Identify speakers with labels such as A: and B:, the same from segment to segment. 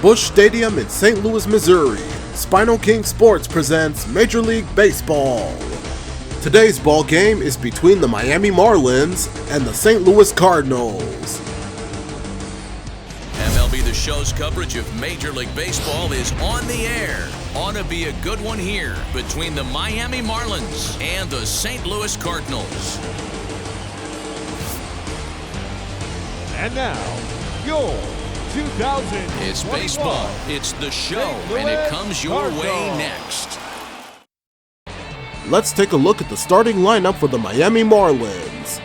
A: Busch Stadium in St. Louis, Missouri, SpinoKing Sports presents Major League Baseball. Today's ball game is between the Miami Marlins and the St. Louis Cardinals.
B: MLB The Show's coverage of Major League Baseball is on the air. Ought to be a good one here between the Miami Marlins and the St. Louis Cardinals.
C: And now, your 2021.
B: It's baseball, it's the show, and it comes your way next.
A: Let's take a look at the starting lineup for the Miami Marlins.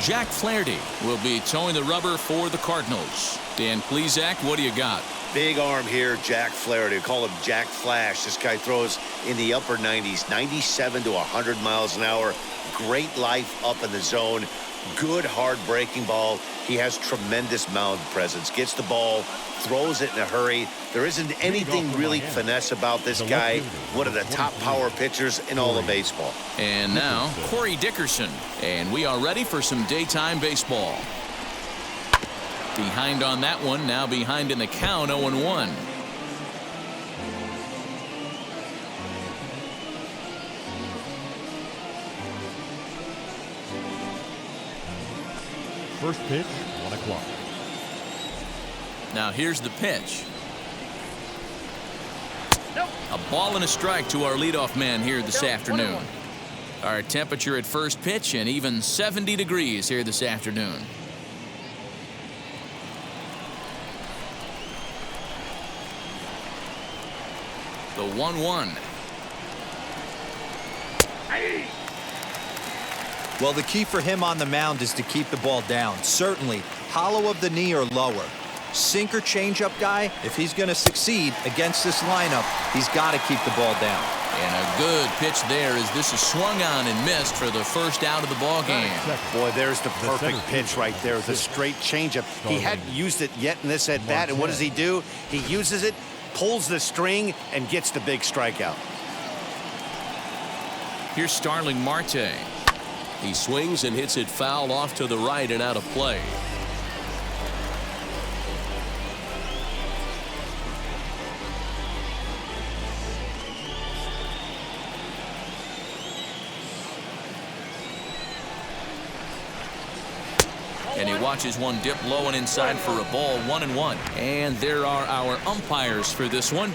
B: Jack Flaherty will be towing the rubber for the Cardinals. Dan Plesac, what do you got?
D: Big arm here, Jack Flaherty. Call him Jack Flash. This guy throws in the upper 90s, 97 to 100 miles an hour. Great life up in the zone. Good hard breaking ball. He has tremendous mound presence. Gets the ball, throws it in a hurry. There isn't anything really finesse about this guy. One of the top power pitchers in all of baseball.
B: And now, Corey Dickerson. And we are ready for some daytime baseball. Behind on that one, now behind in the count, 0-1.
C: First pitch, 1 o'clock.
B: Now here's the pitch. A ball and a strike to our leadoff man here this afternoon. Our temperature at first pitch and even 70 degrees here this afternoon. The 1-1.
E: Well, the key for him on the mound is to keep the ball down. Certainly, hollow of the knee or lower. Sinker changeup guy, if he's going to succeed against this lineup, he's got to keep the ball down.
B: And a good pitch there as this is swung on and missed for the first out of the ball game.
D: Boy, there's the perfect pitch right there. The straight changeup. He hadn't used it yet in this at-bat, and what does he do? He uses it, pulls the string, and gets the big strikeout.
B: Here's Starling Marte. He swings and hits it foul off to the right and out of play. And he watches one dip low and inside for a ball, 1-1. And there are our umpires for this one.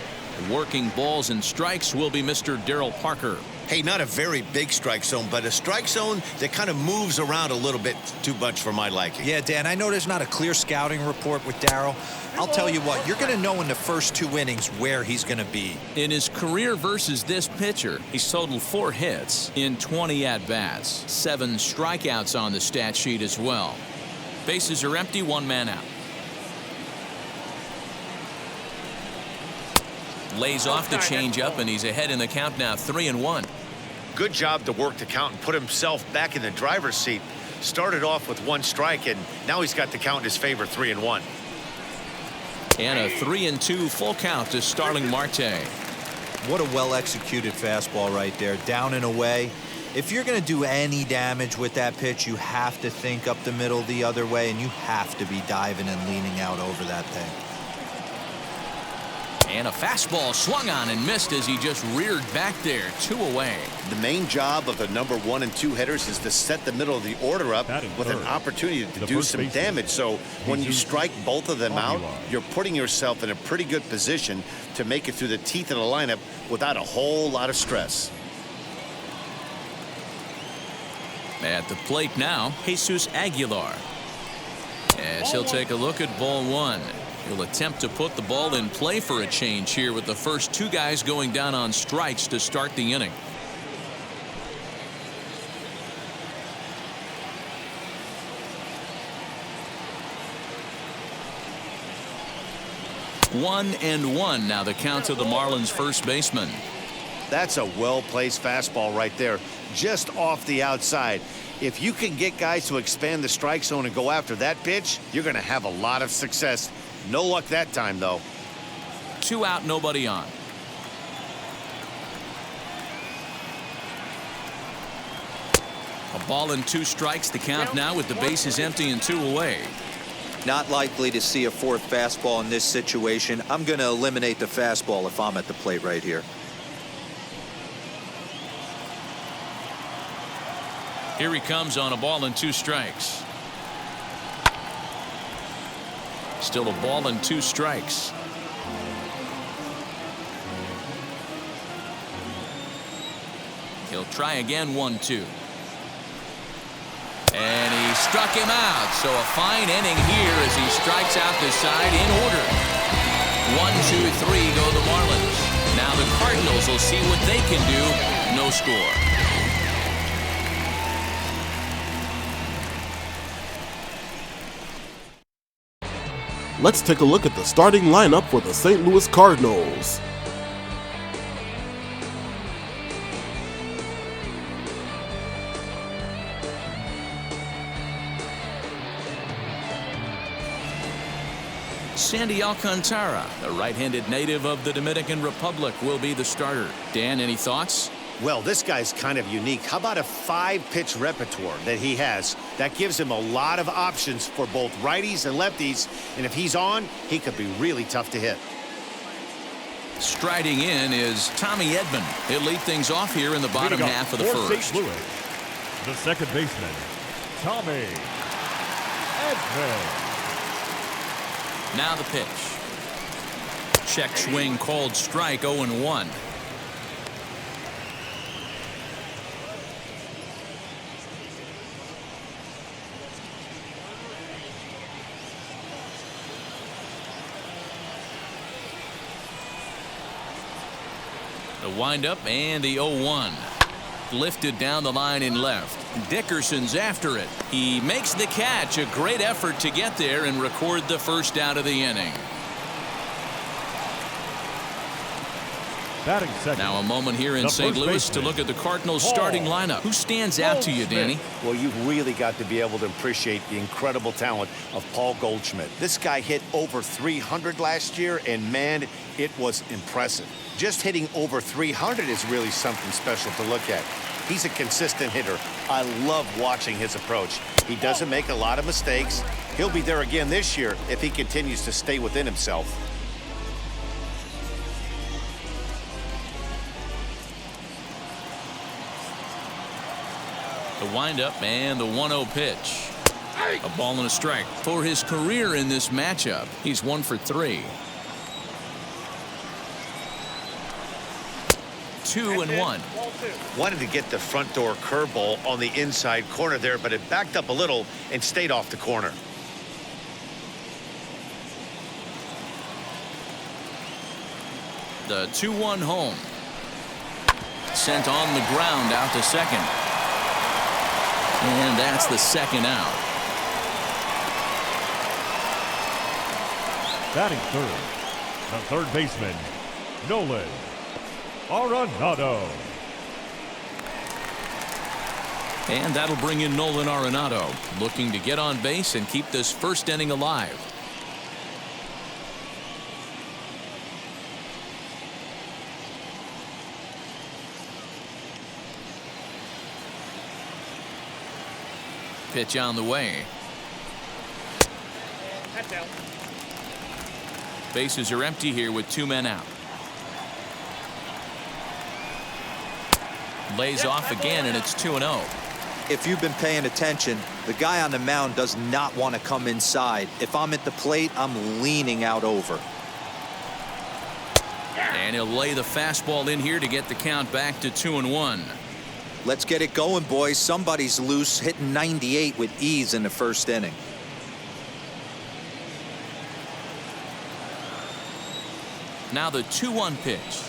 B: Working balls and strikes will be Mr. Darryl Parker.
D: Hey, not a very big strike zone, but a strike zone that kind of moves around a little bit too much for my liking.
E: Yeah, Dan, I know there's not a clear scouting report with Darryl. I'll tell you what, you're going to know in the first 2 innings where he's going to be.
B: In his career versus this pitcher, he's totaled 4 hits in 20 at-bats. 7 strikeouts on the stat sheet as well. Bases are empty, 1 man out. Lays off the changeup, and he's ahead in the count now, 3-1.
D: Good job to work the count and put himself back in the driver's seat. Started off with 1 strike, and now he's got the count in his favor, 3-1.
B: And a 3-2 full count to Starling Marte.
E: What a well-executed fastball right there, down and away. If you're going to do any damage with that pitch, you have to think up the middle the other way, and you have to be diving and leaning out over that thing.
B: And a fastball swung on and missed as he just reared back there, 2 away.
D: The main job of the number 1 and 2 hitters is to set the middle of the order up with an opportunity to do some damage. So when you strike both of them out, you're putting yourself in a pretty good position to make it through the teeth of the lineup without a whole lot of stress.
B: At the plate now, Jesus Aguilar. As he'll take a look at ball 1. He'll attempt to put the ball in play for a change here with the first 2 guys going down on strikes to start the inning. One and one now the count to the Marlins first baseman.
D: That's a well-placed fastball right there, just off the outside. If you can get guys to expand the strike zone and go after that pitch, you're going to have a lot of success. No luck that time, though.
B: 2 out, nobody on. A ball and 2 strikes, the count now with the bases empty and 2 away.
E: Not likely to see a 4th fastball in this situation. I'm going to eliminate the fastball if I'm at the plate right here.
B: Here he comes on a ball and 2 strikes. Still a ball and 2 strikes. He'll try again, 1-2. And he struck him out. So a fine inning here as he strikes out the side in order. 1-2-3 go the Marlins. Now the Cardinals will see what they can do. No score.
A: Let's take a look at the starting lineup for the St. Louis Cardinals.
B: Sandy Alcantara, the right-handed native of the Dominican Republic, will be the starter. Dan, any thoughts?
D: Well, this guy's kind of unique. How about a 5-pitch repertoire that he has? That gives him a lot of options for both righties and lefties. And if he's on, he could be really tough to hit.
B: Striding in is Tommy Edman. He'll lead things off here in the bottom half of the first.
C: St. Louis, the second baseman, Tommy Edman.
B: Now the pitch. Check swing called strike, 0-1. The windup and the 0-1. Lifted down the line in left. Dickerson's after it. He makes the catch. A great effort to get there and record the first out of the inning.
C: Batting second.
B: Now a moment here in St. Louis to look at the Cardinals starting lineup. Who stands out to you, Danny?
D: Well, you've really got to be able to appreciate the incredible talent of Paul Goldschmidt. This guy hit over 300 last year, and man, it was impressive. Just hitting over 300 is really something special to look at. He's a consistent hitter. I love watching his approach. He doesn't make a lot of mistakes. He'll be there again this year if he continues to stay within himself.
B: The windup and the 1-0 pitch. A ball and a strike. For his career in this matchup, he's 1 for 3. 2-1.
D: Wanted to get the front door curveball on the inside corner there, but it backed up a little and stayed off the corner.
B: The 2-1 home. Sent on the ground out to second. And that's the second out.
C: Batting third, the third baseman, Nolan Arenado.
B: And that'll bring in Nolan Arenado, looking to get on base and keep this first inning alive. Pitch on the way. Bases are empty here with 2 men out. Lays off again, and it's 2-0.
E: If you've been paying attention, the guy on the mound does not want to come inside. If I'm at the plate, I'm leaning out over.
B: And he'll lay the fastball in here to get the count back to 2-1.
E: Let's get it going, boys. Somebody's loose, hitting 98 with ease in the first inning.
B: Now the 2-1 pitch.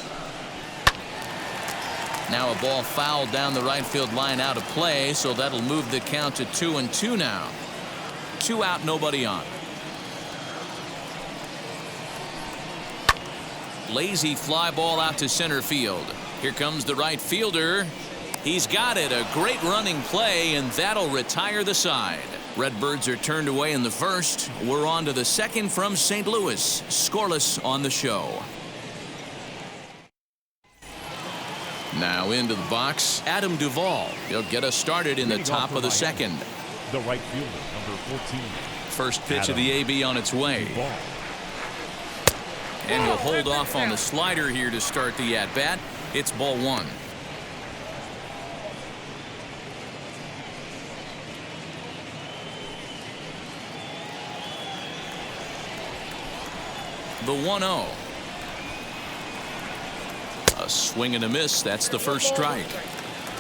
B: Now a ball fouled down the right field line out of play, so that'll move the count to 2-2 now. 2 out, nobody on. Lazy fly ball out to center field. Here comes the right fielder. He's got it. A great running play, and that'll retire the side. Redbirds are turned away in the first. We're on to the second from St. Louis. Scoreless on the show. Now into the box, Adam Duvall. He'll get us started in the top of the second.
C: The right fielder, number 14.
B: First pitch of the AB on its way. And he'll hold off on the slider here to start the at-bat. It's ball one. The 1-0. A swing and a miss. That's the first strike.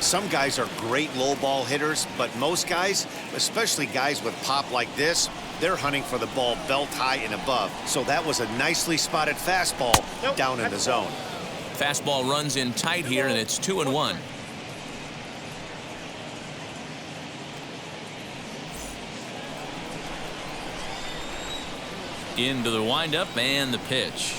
D: Some guys are great low ball hitters, but most guys, especially guys with pop like this, they're hunting for the ball belt high and above. So that was a nicely spotted fastball down in the zone.
B: Fastball runs in tight here, and it's 2-1. Into the windup and the pitch.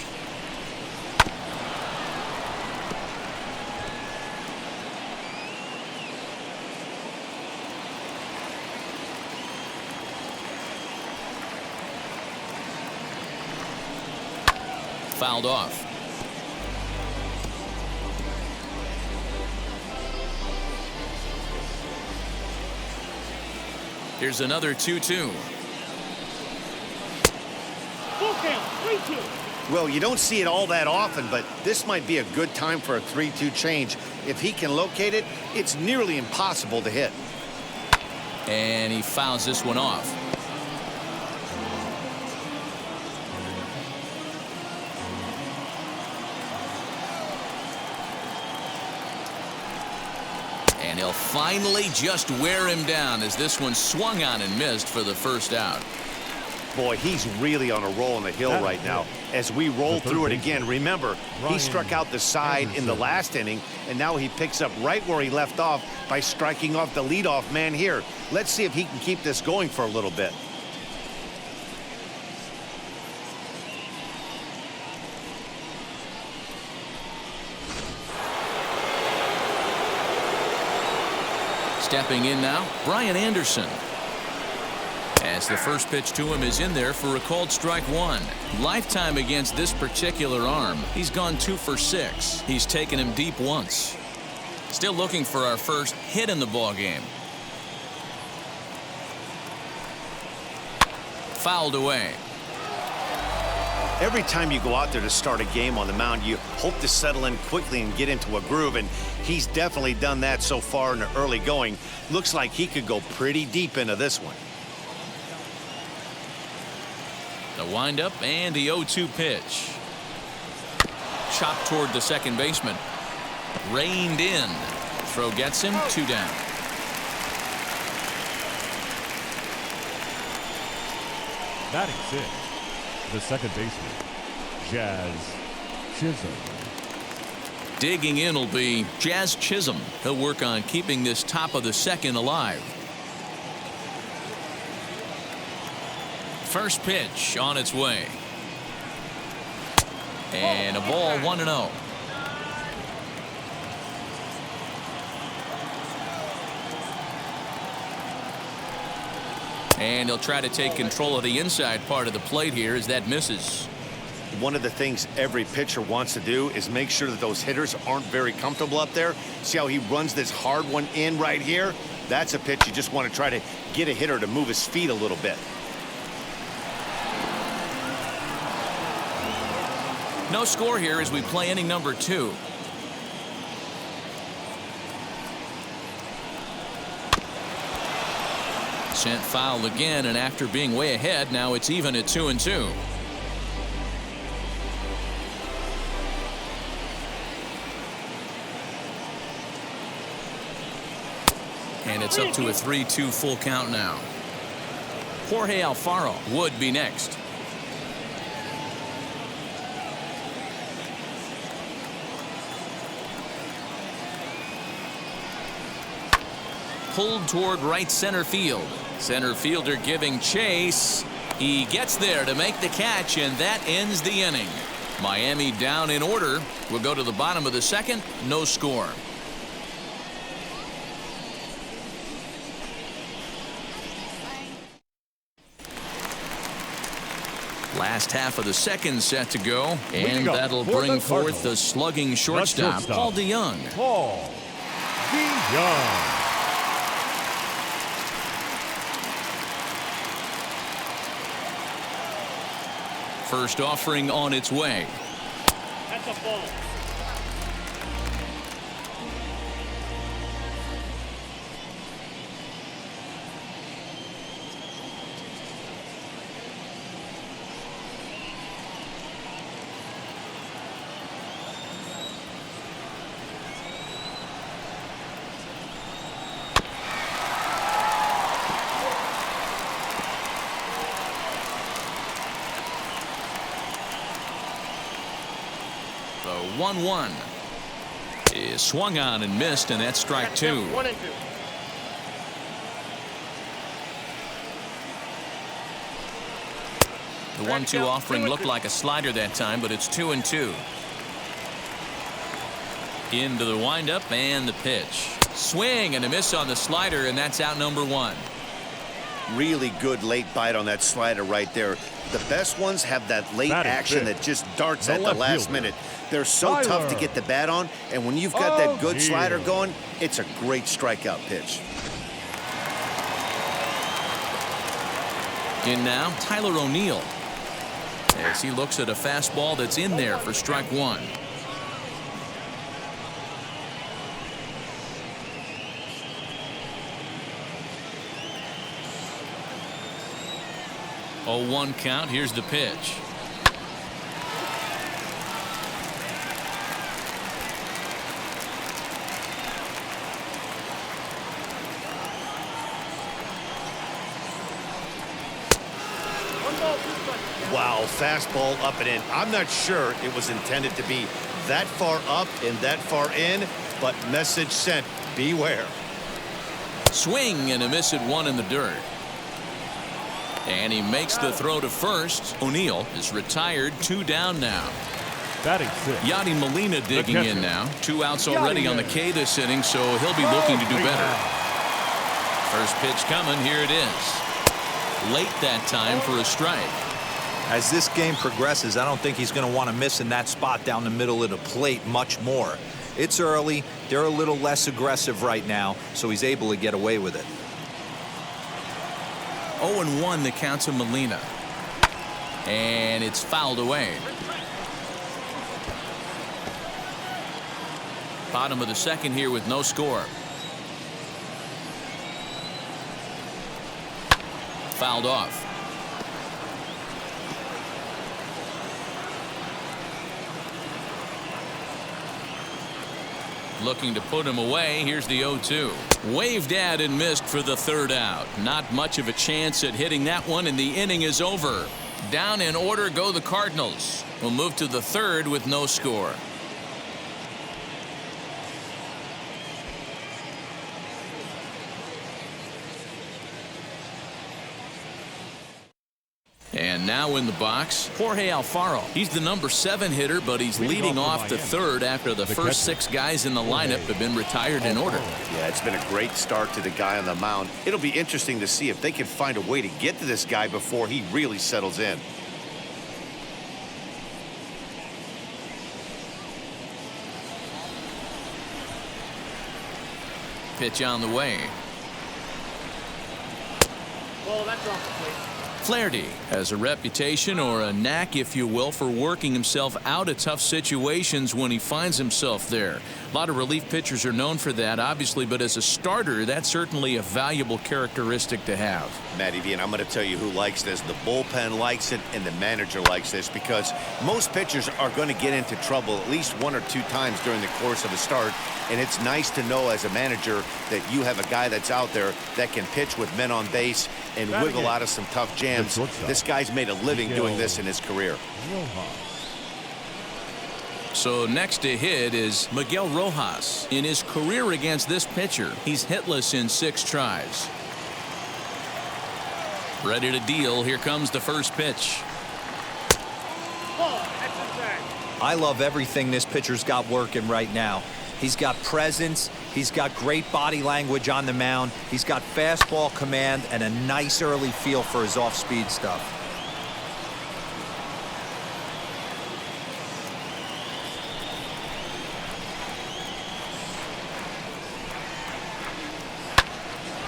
B: Fouled off. Here's another 2-2.
D: Well, you don't see it all that often, but this might be a good time for a 3-2 change. If he can locate it, it's nearly impossible to hit.
B: And he fouls this one off. And he'll finally just wear him down as this one swung on and missed for the first out.
D: Boy, he's really on a roll on the hill right now. As we roll through it again, remember, he struck out the side in the last inning, and now he picks up right where he left off by striking off the leadoff man here. Let's see if he can keep this going for a little bit.
B: Stepping in now, Brian Anderson. As the first pitch to him is in there for a called strike one. Lifetime against this particular arm. He's gone 2 for 6. He's taken him deep once. Still looking for our first hit in the ball game. Fouled away.
D: Every time you go out there to start a game on the mound, you hope to settle in quickly and get into a groove, and he's definitely done that so far in the early going. Looks like he could go pretty deep into this one.
B: The windup and the 0-2 pitch. Chopped toward the second baseman. Reined in. Throw gets him, 2 down.
C: Batting 6, the second baseman, Jazz Chisholm.
B: Digging in will be Jazz Chisholm. He'll work on keeping this top of the second alive. First pitch on its way. And a ball 1-0. And he'll try to take control of the inside part of the plate here as that misses.
D: One of the things every pitcher wants to do is make sure that those hitters aren't very comfortable up there. See how he runs this hard one in right here? That's a pitch you just want to try to get a hitter to move his feet a little bit.
B: No score here as we play inning number 2. Sent foul again, and after being way ahead, now it's even at 2-2. And it's up to a 3-2 full count now. Jorge Alfaro would be next. Pulled toward right center field. Center fielder giving chase. He gets there to make the catch, and that ends the inning. Miami down in order. We'll go to the bottom of the second. No score. Last half of the second set to go, and
C: Leading up
B: that'll
C: for
B: bring
C: the
B: forth the
C: Cardinals,
B: slugging shortstop, Paul DeYoung.
C: Paul DeYoung.
B: First offering on its way.
F: That's a ball.
B: The 1-1 is swung on and missed, and that's strike two.
F: 1 and 2.
B: The 1-2 offering looked like a slider that time, but it's 2-2. Into the windup and the pitch. Swing and a miss on the slider, and that's out number 1.
D: Really good late bite on that slider right there. The best ones have that late action that just darts at the last minute. They're so tough to get the bat on, and when you've got that good slider going, it's a great strikeout pitch.
B: In now, Tyler O'Neill, as he looks at a fastball that's in there for strike 1. Oh, 1 count. Here's the pitch.
D: Wow, fastball up and in. I'm not sure it was intended to be that far up and that far in, but message sent. Beware.
B: Swing and a miss at 1 in the dirt. And he makes the throw to first. O'Neill is retired, 2 down now.
C: Batting 6.
B: Yadi Molina digging in now. 2 outs already on the K this inning, so he'll be looking to do better. First pitch coming. Here it is. Late that time for a strike.
E: As this game progresses, I don't think he's going to want to miss in that spot down the middle of the plate much more. It's early. They're a little less aggressive right now, so he's able to get away with it.
B: 0-1 the count to Molina. And it's fouled away. Bottom of the second here with no score. Fouled off. Looking to put him away. Here's the 0-2. Waved at and missed for the 3rd out. Not much of a chance at hitting that one, and the inning is over. Down in order go the Cardinals. We'll move to the 3rd with no score. And now in the box, Jorge Alfaro. He's the number 7 hitter, but he's leading off the 3rd after the first 6 guys in the lineup have been retired in order.
D: Yeah, it's been a great start to the guy on the mound. It'll be interesting to see if they can find a way to get to this guy before he really settles in.
B: Pitch on the way.
F: Well, that's off the plate.
B: Flaherty has a reputation, or a knack if you will, for working himself out of tough situations when he finds himself there. A lot of relief pitchers are known for that, obviously, but as a starter, that's certainly a valuable characteristic to have.
D: Matty V, and I'm going to tell you who likes this. The bullpen likes it, and the manager likes this, because most pitchers are going to get into trouble at least 1 or 2 times during the course of a start, and it's nice to know as a manager that you have a guy that's out there that can pitch with men on base and wiggle out of some tough jams. This guy's made a living doing this in his career.
B: So next to hit is Miguel Rojas. In his career against this pitcher, he's hitless in 6 tries. Ready to deal. Here comes the first pitch.
E: I love everything this pitcher's got working right now. He's got presence. He's got great body language on the mound. He's got fastball command and a nice early feel for his off-speed stuff.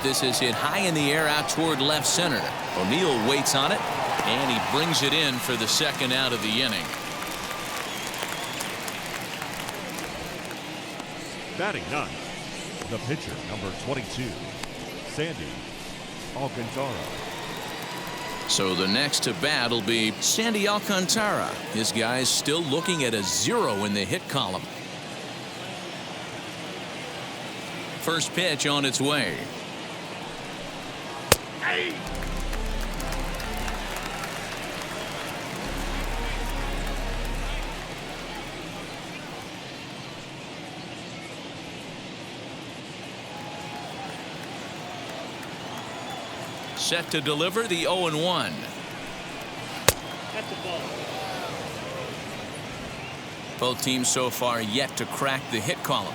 B: This is hit high in the air out toward left center. O'Neill waits on it, and he brings it in for the second out of the inning.
C: Batting ninth, the pitcher, number 22, Sandy Alcantara.
B: So the next to bat will be Sandy Alcantara. His guys still looking at a 0 in the hit column. First pitch on its way.
F: Hey.
B: Set to deliver the 0-1.
F: That's a ball.
B: Both teams so far yet to crack the hit column.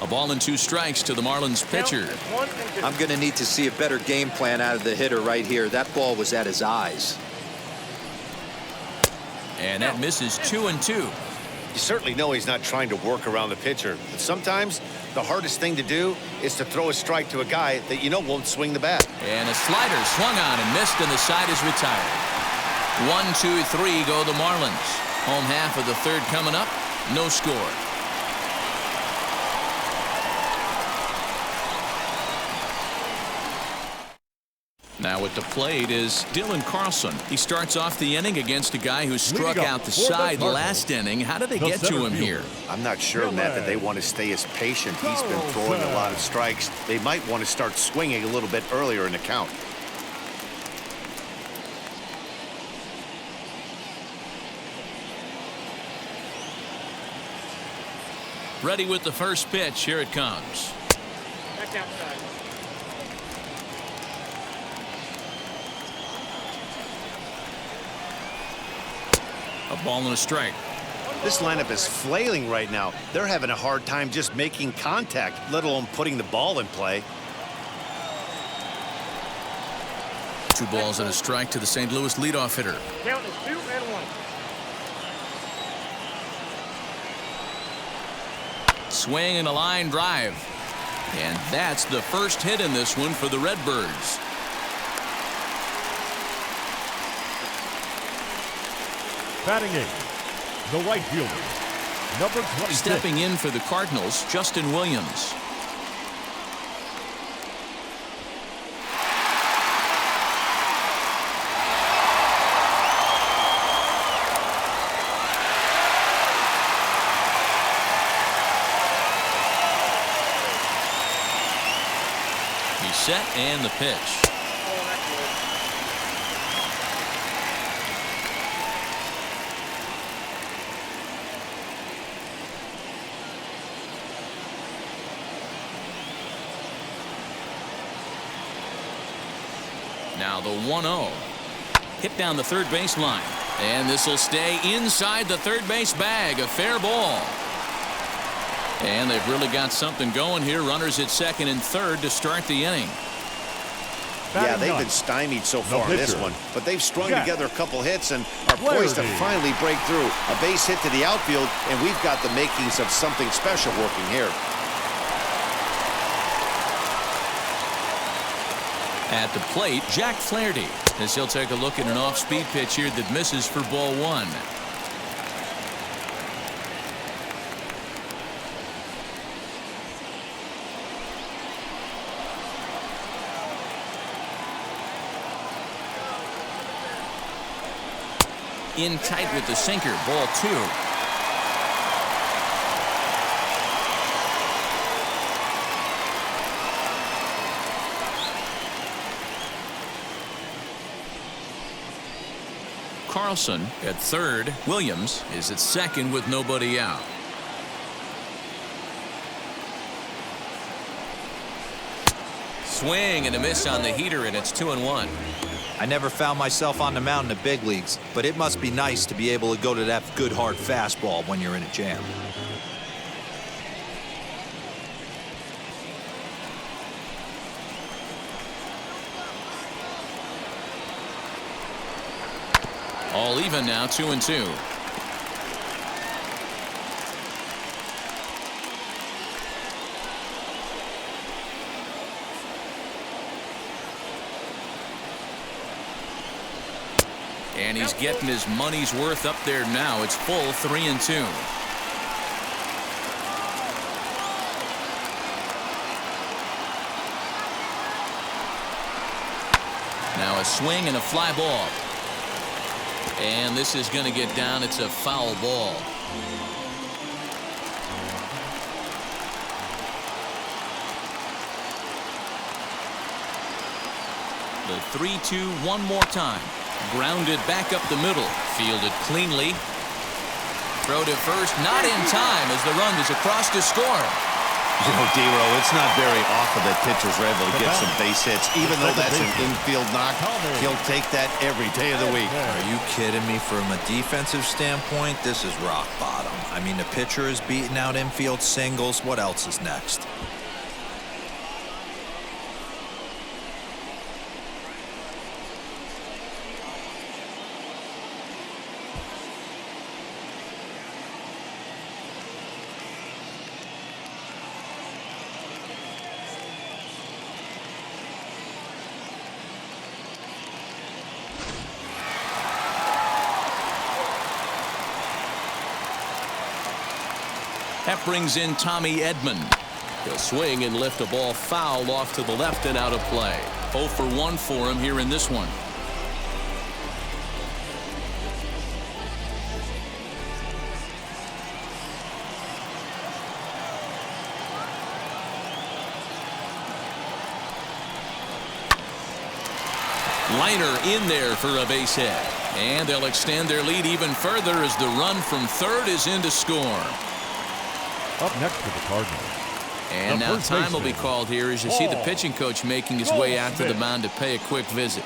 B: A ball and 2 strikes to the Marlins pitcher.
E: I'm going to need to see a better game plan out of the hitter right here. That ball was at his eyes.
B: And that misses 2-2.
D: You certainly know he's not trying to work around the pitcher. But sometimes the hardest thing to do is to throw a strike to a guy that you know won't swing the bat.
B: And a slider swung on and missed, and the side is retired. 1, 2, 3 go the Marlins. Home half of the third coming up. No score. Now at the plate is Dylan Carlson. He starts off the inning against a guy who struck out the side last inning. How did they get to him here?
D: I'm not sure, Matt, that they want to stay as patient. He's been throwing a lot of strikes. They might want to start swinging a little bit earlier in the count.
B: Ready with the first pitch. Here it comes.
F: That's outside.
B: A ball and a strike.
D: This lineup is flailing right now. They're having a hard time just making contact, let alone putting the ball in play.
B: 2 balls and a strike to the St. Louis leadoff hitter.
F: Count is 2 and 1.
B: Swing and a line drive. And that's the first hit in this one for the Redbirds.
C: Batting eighth, the right fielder, number 26.
B: Stepping in for the Cardinals, Justin Williams. He's set and the pitch.
F: Oh, that's good.
B: Now the 1-0. Hit down the third base line. And this will stay inside the third base bag. A fair ball. And they've really got something going here. Runners at second and third to start the inning.
D: Yeah, they've been stymied so far in this one, but they've strung together a couple hits and are poised to finally break through. A base hit to the outfield, and we've got the makings of something special working here.
B: At the plate, Jack Flaherty, as he'll take a look at an off-speed pitch here that misses for ball 1. In tight with the sinker, ball 2. Carlson at third. Williams is at second with nobody out. Swing and a miss on the heater, and it's 2-1.
E: I never found myself on the mound in the big leagues, but it must be nice to be able to go to that good hard fastball when you're in a jam.
B: All even now, 2-2. And he's getting his money's worth up there now. It's full 3-2. Now a swing and a fly ball. And this is going to get down. It's a foul ball. The 3-2 one more time. Grounded back up the middle. Fielded cleanly. Throw to first. Not in time as the run is across to score.
D: You know, D-Row, it's not very often that pitchers are able to get some base hits. Even though that's an infield knock, he'll take that every day of the week.
E: Are you kidding me? From a defensive standpoint, this is rock bottom. I mean, the pitcher is beating out infield singles. What else is next?
B: That brings in Tommy Edman. He'll swing and lift a ball foul off to the left and out of play. 0 for 1 for him here in this one. Liner in there for a base hit. And they'll extend their lead even further as the run from third is in to score.
C: Up next for the Cardinals.
B: And now time will be called here as you see the pitching coach making his way out to the mound to pay a quick visit.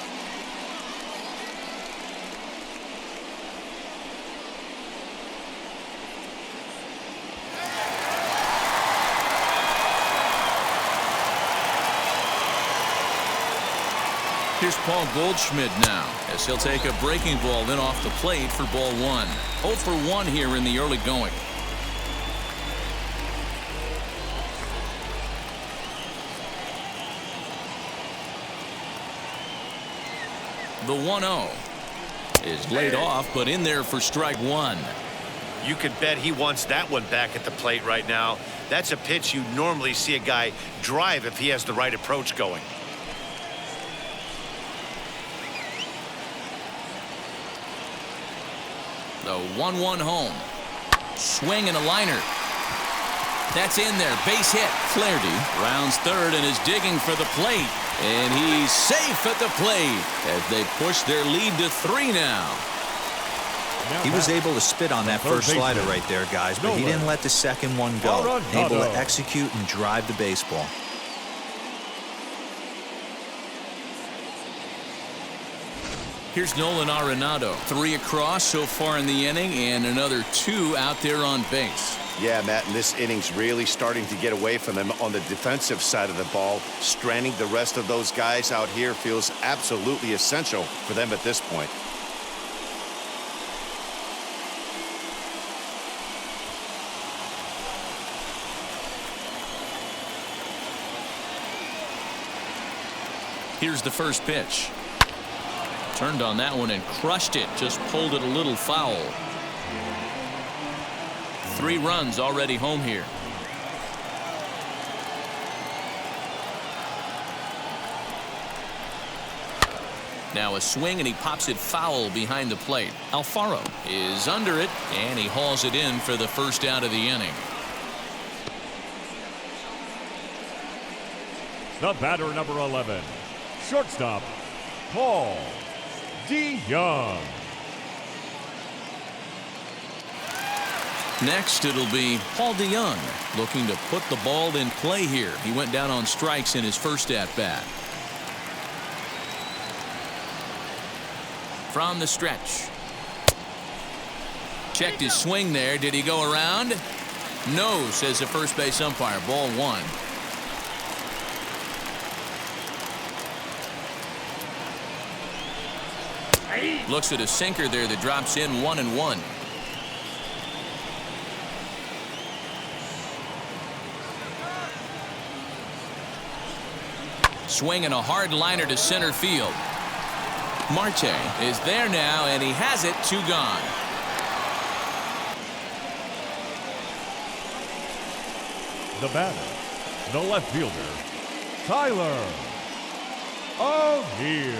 B: Here's Paul Goldschmidt now as he'll take a breaking ball then off the plate for ball 1. 0 for 1 here in the early going. The 1-0 is laid off, but in there for strike 1.
D: You could bet he wants that one back at the plate right now. That's a pitch you normally see a guy drive if he has the right approach going.
B: The 1-1 home. Swing and a liner. That's in there. Base hit. Flaherty rounds third and is digging for the plate. And he's safe at the plate as they push their lead to 3 now.
E: He was able to spit on that first slider right there, guys, but he didn't let the second one go. Able to execute and drive the baseball.
B: Here's Nolan Arenado. 3 across so far in the inning and another 2 out there on base.
G: Yeah, Matt, and this inning's really starting to get away from them on the defensive side of the ball. Stranding the rest of those guys out here feels absolutely essential for them at this point.
B: Here's the first pitch. Turned on that one and crushed it. Just pulled it a little foul. 3 runs already home here. Now a swing and he pops it foul behind the plate. Alfaro is under it and he hauls it in for the first out of the inning.
C: The batter, number 11, shortstop, Paul DeYoung.
B: Next, it'll be Paul DeYoung looking to put the ball in play here. He went down on strikes in his first at-bat. From the stretch. Checked his swing there. Did he go around? No, says the first base umpire. Ball 1. Looks at a sinker there that drops in 1-1. Swinging a hard liner to center field. Marte is there now, and he has it. 2 gone.
C: The batter, the left fielder, Tyler O'Neill.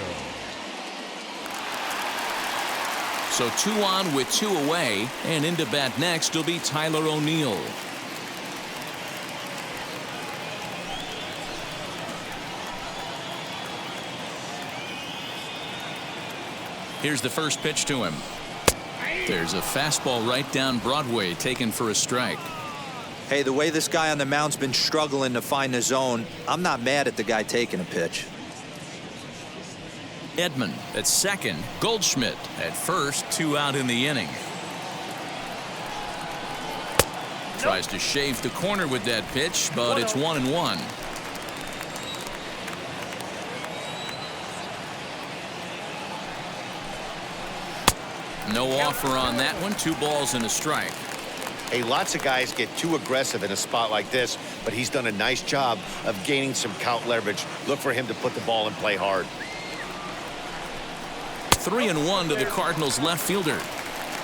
B: So 2 on with 2 away, and into bat next will be Tyler O'Neill. Here's the first pitch to him. There's a fastball right down Broadway, taken for a strike.
E: Hey, the way this guy on the mound's been struggling to find the zone, I'm not mad at the guy taking a pitch.
B: Edman at second, Goldschmidt at first, 2 out in the inning. Tries to shave the corner with that pitch, but it's 1-1. No offer on that one. 2 balls and a strike.
D: Hey, lots of guys get too aggressive in a spot like this, but he's done a nice job of gaining some count leverage. Look for him to put the ball and play hard.
B: 3-1 to the Cardinals left fielder.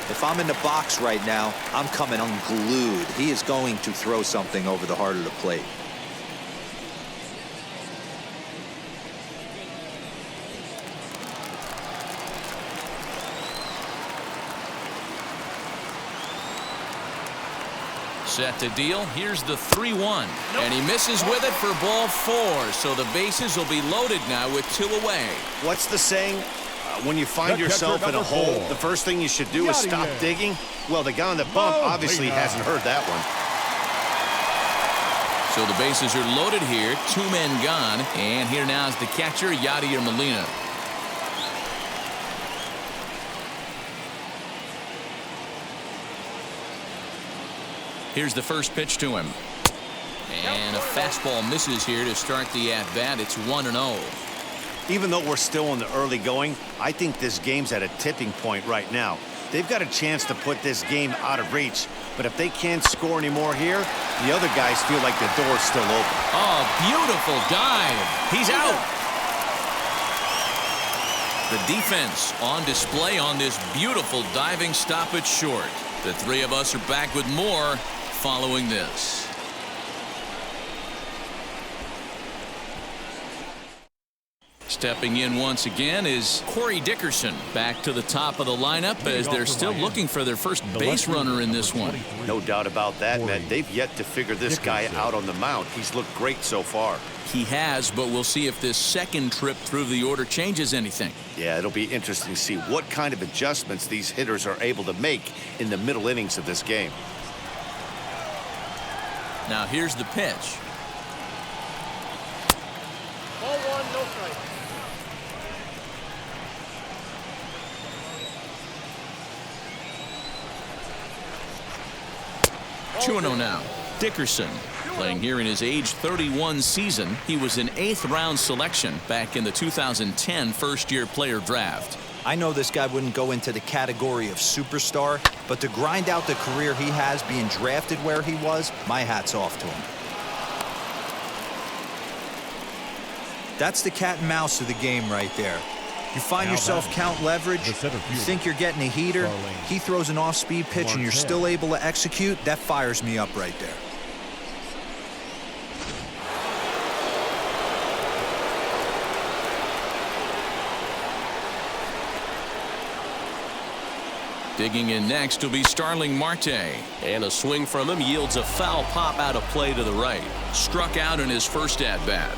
E: If I'm in the box right now, I'm coming unglued. He is going to throw something over the heart of the plate.
B: Set to deal. Here's the 3-1. And he misses with it for ball 4. So the bases will be loaded now with 2 away.
D: What's the saying? When you find yourself in a hole, the first thing you should do is stop digging. Well, the guy on the bump obviously hasn't heard that one.
B: So the bases are loaded here. 2 men gone. And here now is the catcher, Yadier Molina. Here's the first pitch to him. And a fastball misses here to start the at-bat. It's 1-0.
D: Even though we're still in the early going, I think this game's at a tipping point right now. They've got a chance to put this game out of reach, but if they can't score any more here, the other guys feel like the door's still open.
B: Oh, beautiful dive. He's out. The defense on display on this beautiful diving stoppage short. The 3 of us are back with more following this. Stepping in once again is Corey Dickerson, back to the top of the lineup as they're still looking for their first base runner in this one.
D: No doubt about that, man. They've yet to figure this guy out on the mound. He's looked great so far.
B: He has, but we'll see if this second trip through the order changes anything.
D: Yeah, it'll be interesting to see what kind of adjustments these hitters are able to make in the middle innings of this game.
B: Now here's the pitch.
F: Ball 1, no strike.
B: 2-0 now. Dickerson playing here in his age 31 season. He was an 8th round selection back in the 2010 first-year player draft.
E: I know this guy wouldn't go into the category of superstar, but to grind out the career he has being drafted where he was, my hat's off to him. That's the cat and mouse of the game right there. You find yourself count leverage, you think you're getting a heater, he throws an off-speed pitch and you're still able to execute, that fires me up right there.
B: Digging in next will be Starling Marte. And a swing from him yields a foul pop out of play to the right. Struck out in his first at-bat.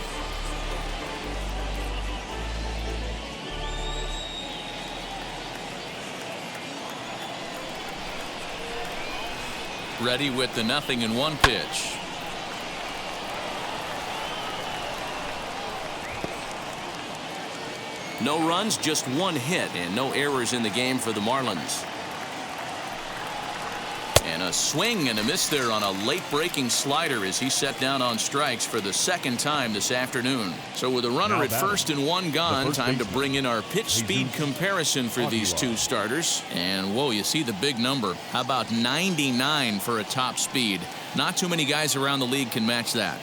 B: Ready with the 0-1 pitch. No runs, just 1 hit, and no errors in the game for the Marlins. And a swing and a miss there on a late-breaking slider as he set down on strikes for the 2nd time this afternoon. So with a runner at first and 1 gone, time to bring in our pitch speed comparison for these 2 starters. And whoa, you see the big number. How about 99 for a top speed? Not too many guys around the league can match that.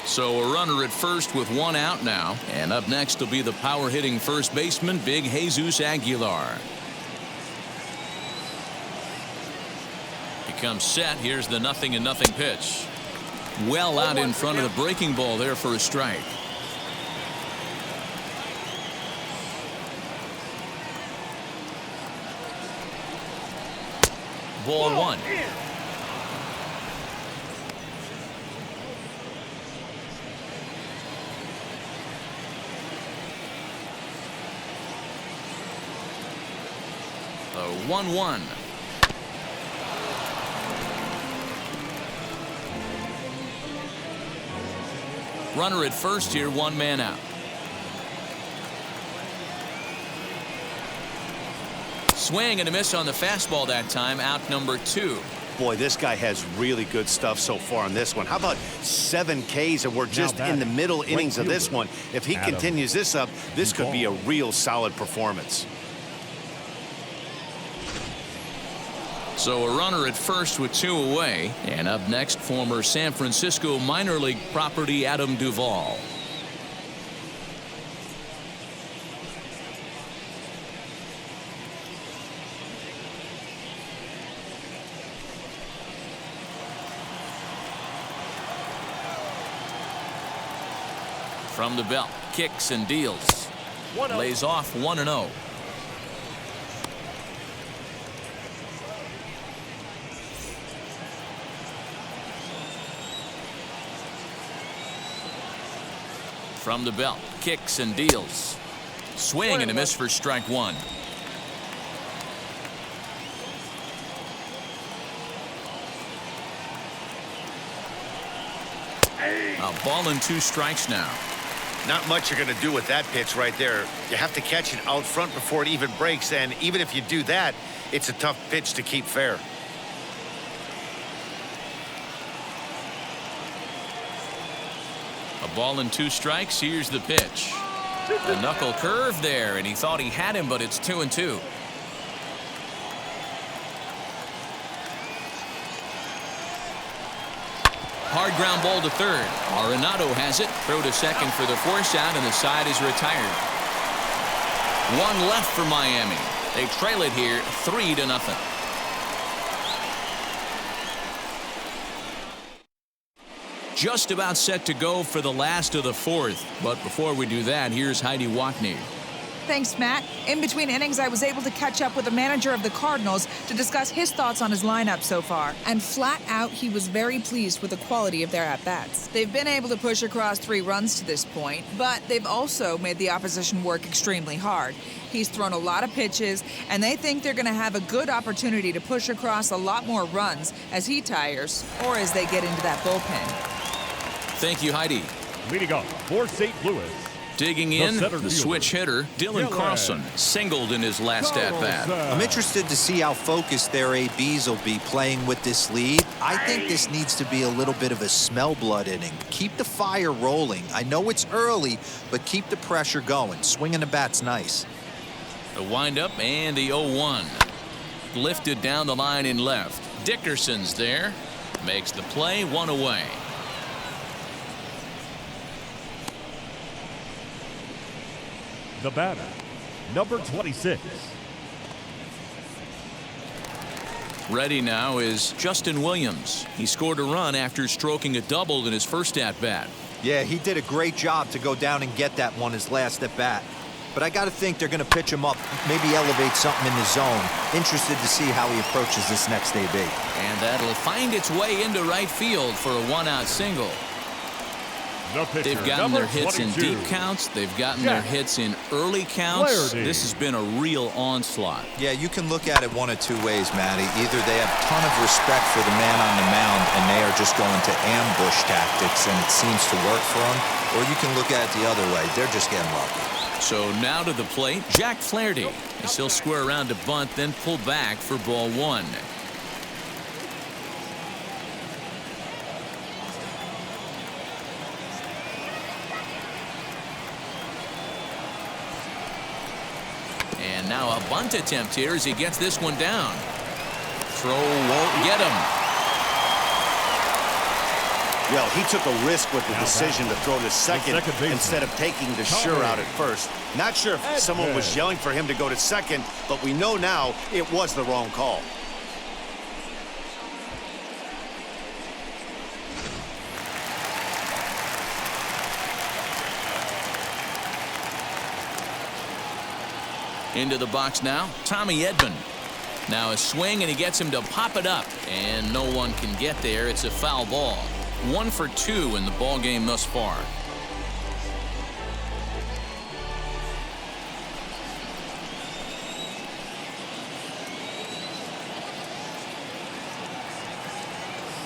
B: So a runner at first with one out now. And up next will be the power hitting first baseman, Big Jesus Aguilar. He comes set. Here's the 0-0 pitch. Well out in front of the breaking ball there for a strike. Ball one. The 1-1. Runner at first here, one man out. Swing and a miss on the fastball that time, out number 2.
G: Boy, this guy has really good stuff so far on this one. How about 7 Ks, and we're just in the middle innings of this one. If he continues this up, this could be a real solid performance.
B: So a runner at first with 2 away. And up next, former San Francisco minor league property Adam Duvall. From the belt, kicks and deals. Lays off 1-0. From the belt, kicks and deals. Swing and a miss for strike 1. A ball and 2 strikes now.
D: Not much you're going to do with that pitch right there. You have to catch it out front before it even breaks, and even if you do that, it's a tough pitch to keep fair.
B: A ball and 2 strikes. Here's the pitch. A knuckle curve there, and he thought he had him, but it's 2-2. Hard ground ball to third. Arenado has it. Throw to second for the force out, and the side is retired. 1 left for Miami. They trail it here 3-0. Just about set to go for the last of the 4th. But before we do that, here's Heidi Watney.
H: Thanks, Matt. In between innings, I was able to catch up with the manager of the Cardinals to discuss his thoughts on his lineup so far. And flat out, he was very pleased with the quality of their at-bats. They've been able to push across 3 runs to this point, but they've also made the opposition work extremely hard. He's thrown a lot of pitches, and they think they're going to have a good opportunity to push across a lot more runs as he tires or as they get into that bullpen.
B: Thank you, Heidi.
C: Leading off for St. Louis.
B: Digging in, the switch hitter, Dylan Carlson, singled in his last at-bat.
E: I'm interested to see how focused their ABs will be playing with this lead. I think this needs to be a little bit of a smell blood inning. Keep the fire rolling. I know it's early, but keep the pressure going. Swinging the bat's nice.
B: The windup and the 0-1. Lifted down the line in left. Dickerson's there. Makes the play, 1 away.
C: The batter, number 26.
B: Ready now is Justin Williams. He scored a run after stroking a double in his first at-bat.
E: Yeah, he did a great job to go down and get that one his last at-bat. But I got to think they're going to pitch him up, maybe elevate something in the zone. Interested to see how he approaches this next AB.
B: And that'll find its way into right field for a 1-out single. They've gotten their hits in deep counts. They've gotten their hits in early counts. This has been a real onslaught.
E: Yeah, you can look at it 1 of 2 ways, Matty. Either they have a ton of respect for the man on the mound and they are just going to ambush tactics and it seems to work for them, or you can look at it the other way. They're just getting lucky.
B: So now to the plate, Jack Flaherty. As he'll square around to bunt, then pull back for ball 1. And now a bunt attempt here as he gets this one down. Throw won't get him.
G: Well, he took a risk with the decision to throw to second instead of taking the sure out at first. Not sure if someone was yelling for him to go to second, but we know now it was the wrong call.
B: Into the box now, Tommy Edman. Now a swing, and he gets him to pop it up, and no one can get there. It's a foul ball. 1 for 2 in the ball game thus far.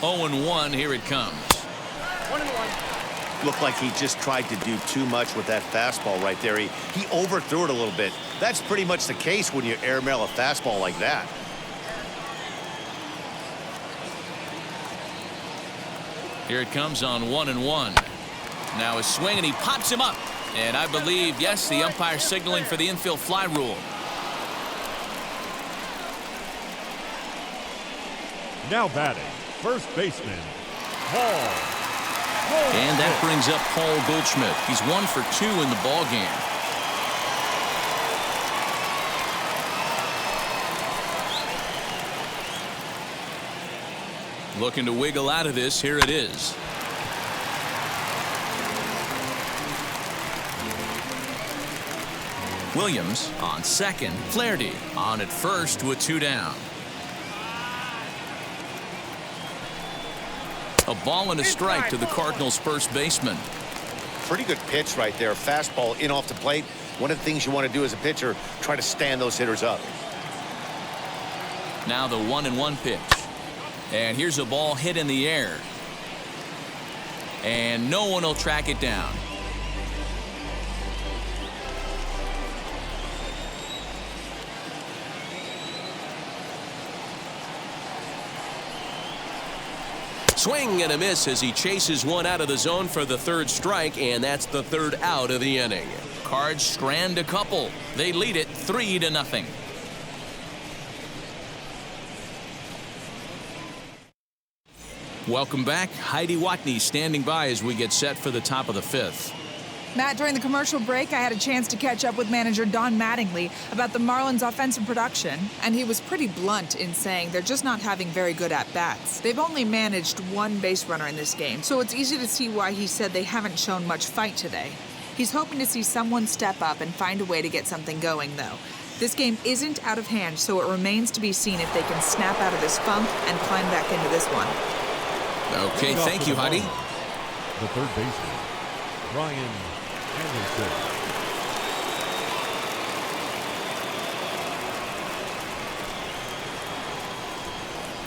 B: Oh and 1, here it comes.
F: 1-1.
G: Looked like he just tried to do too much with that fastball right there. He overthrew it a little bit. That's pretty much the case when you airmail a fastball like that.
B: Here it comes on 1-1. Now a swing, and he pops him up. And I believe, yes, the umpire signaling for the infield fly rule.
C: Now batting, first baseman, Paul.
B: And that brings up Paul Goldschmidt. He's 1 for 2 in the ball game. Looking to wiggle out of this. Here it is. Williams on second. Flaherty on at first with 2 down. A ball and a strike to the Cardinals' first baseman.
D: Pretty good pitch right there. Fastball in off the plate. One of the things you want to do as a pitcher, try to stand those hitters up.
B: Now the 1-1 pitch. And here's a ball hit in the air. And no one will track it down. Swing and a miss as he chases one out of the zone for the third strike, and that's the third out of the inning. Cards strand a couple. They lead it 3-0. Welcome back. Heidi Watney standing by as we get set for the top of the 5th.
H: Matt, during the commercial break, I had a chance to catch up with manager Don Mattingly about the Marlins' offensive production, and he was pretty blunt in saying they're just not having very good at-bats. They've only managed 1 base runner in this game, so it's easy to see why he said they haven't shown much fight today. He's hoping to see someone step up and find a way to get something going, though. This game isn't out of hand, so it remains to be seen if they can snap out of this funk and climb back into this one.
B: Okay, thank you, Heidi.
C: The third baseman, Ryan Anderson.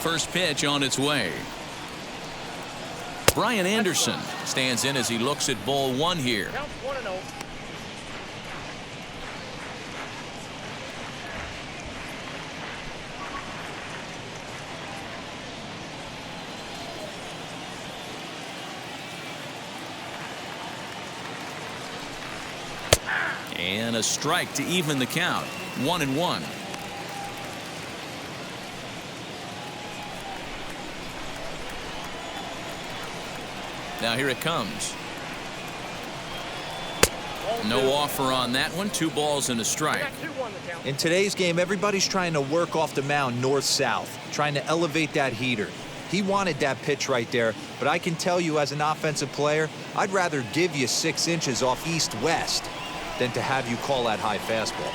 B: First pitch on its way. Brian Anderson stands in as he looks at ball 1 here.
F: Counts 1-0.
B: And a strike to even the count. 1-1. Now here it comes. No offer on that one. 2 balls and a strike.
E: In today's game, everybody's trying to work off the mound north-south, trying to elevate that heater. He wanted that pitch right there, but I can tell you as an offensive player, I'd rather give you 6 inches off east-west than to have you call that high fastball.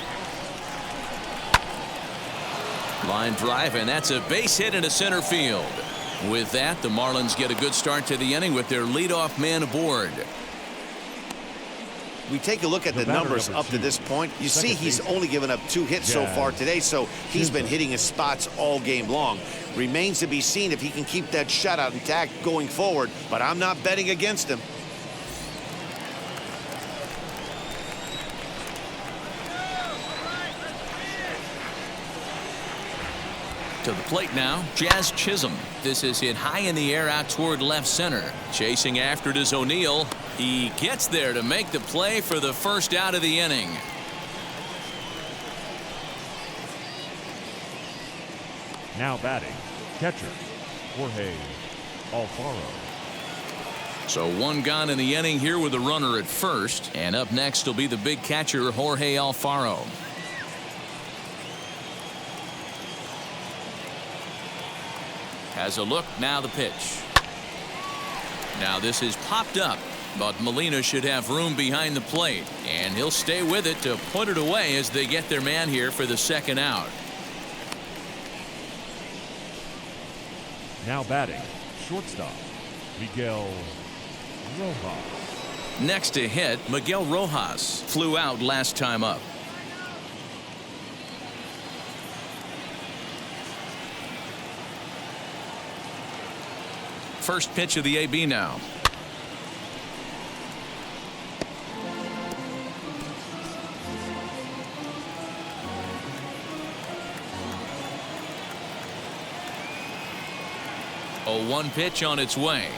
B: Line drive, and that's a base hit into center field. With that, the Marlins get a good start to the inning with their leadoff man aboard.
G: We take a look at the numbers up to this point. You see he's only given up 2 hits so far today, so he's been hitting his spots all game long. Remains to be seen if he can keep that shutout intact going forward, but I'm not betting against him.
B: To the plate now, Jazz Chisholm. This is hit high in the air out toward left center. Chasing after it is O'Neill. He gets there to make the play for the first out of the inning.
C: Now batting, catcher, Jorge Alfaro.
B: So one gone in the inning here with a runner at first. And up next will be the big catcher, Jorge Alfaro. Has a look, now the pitch. Now this is popped up, but Molina should have room behind the plate, and he'll stay with it to put it away as they get their man here for the second out.
C: Now batting, shortstop, Miguel Rojas.
B: Next to hit, Miguel Rojas flew out last time up. First pitch of the AB now. A 1 pitch on its way.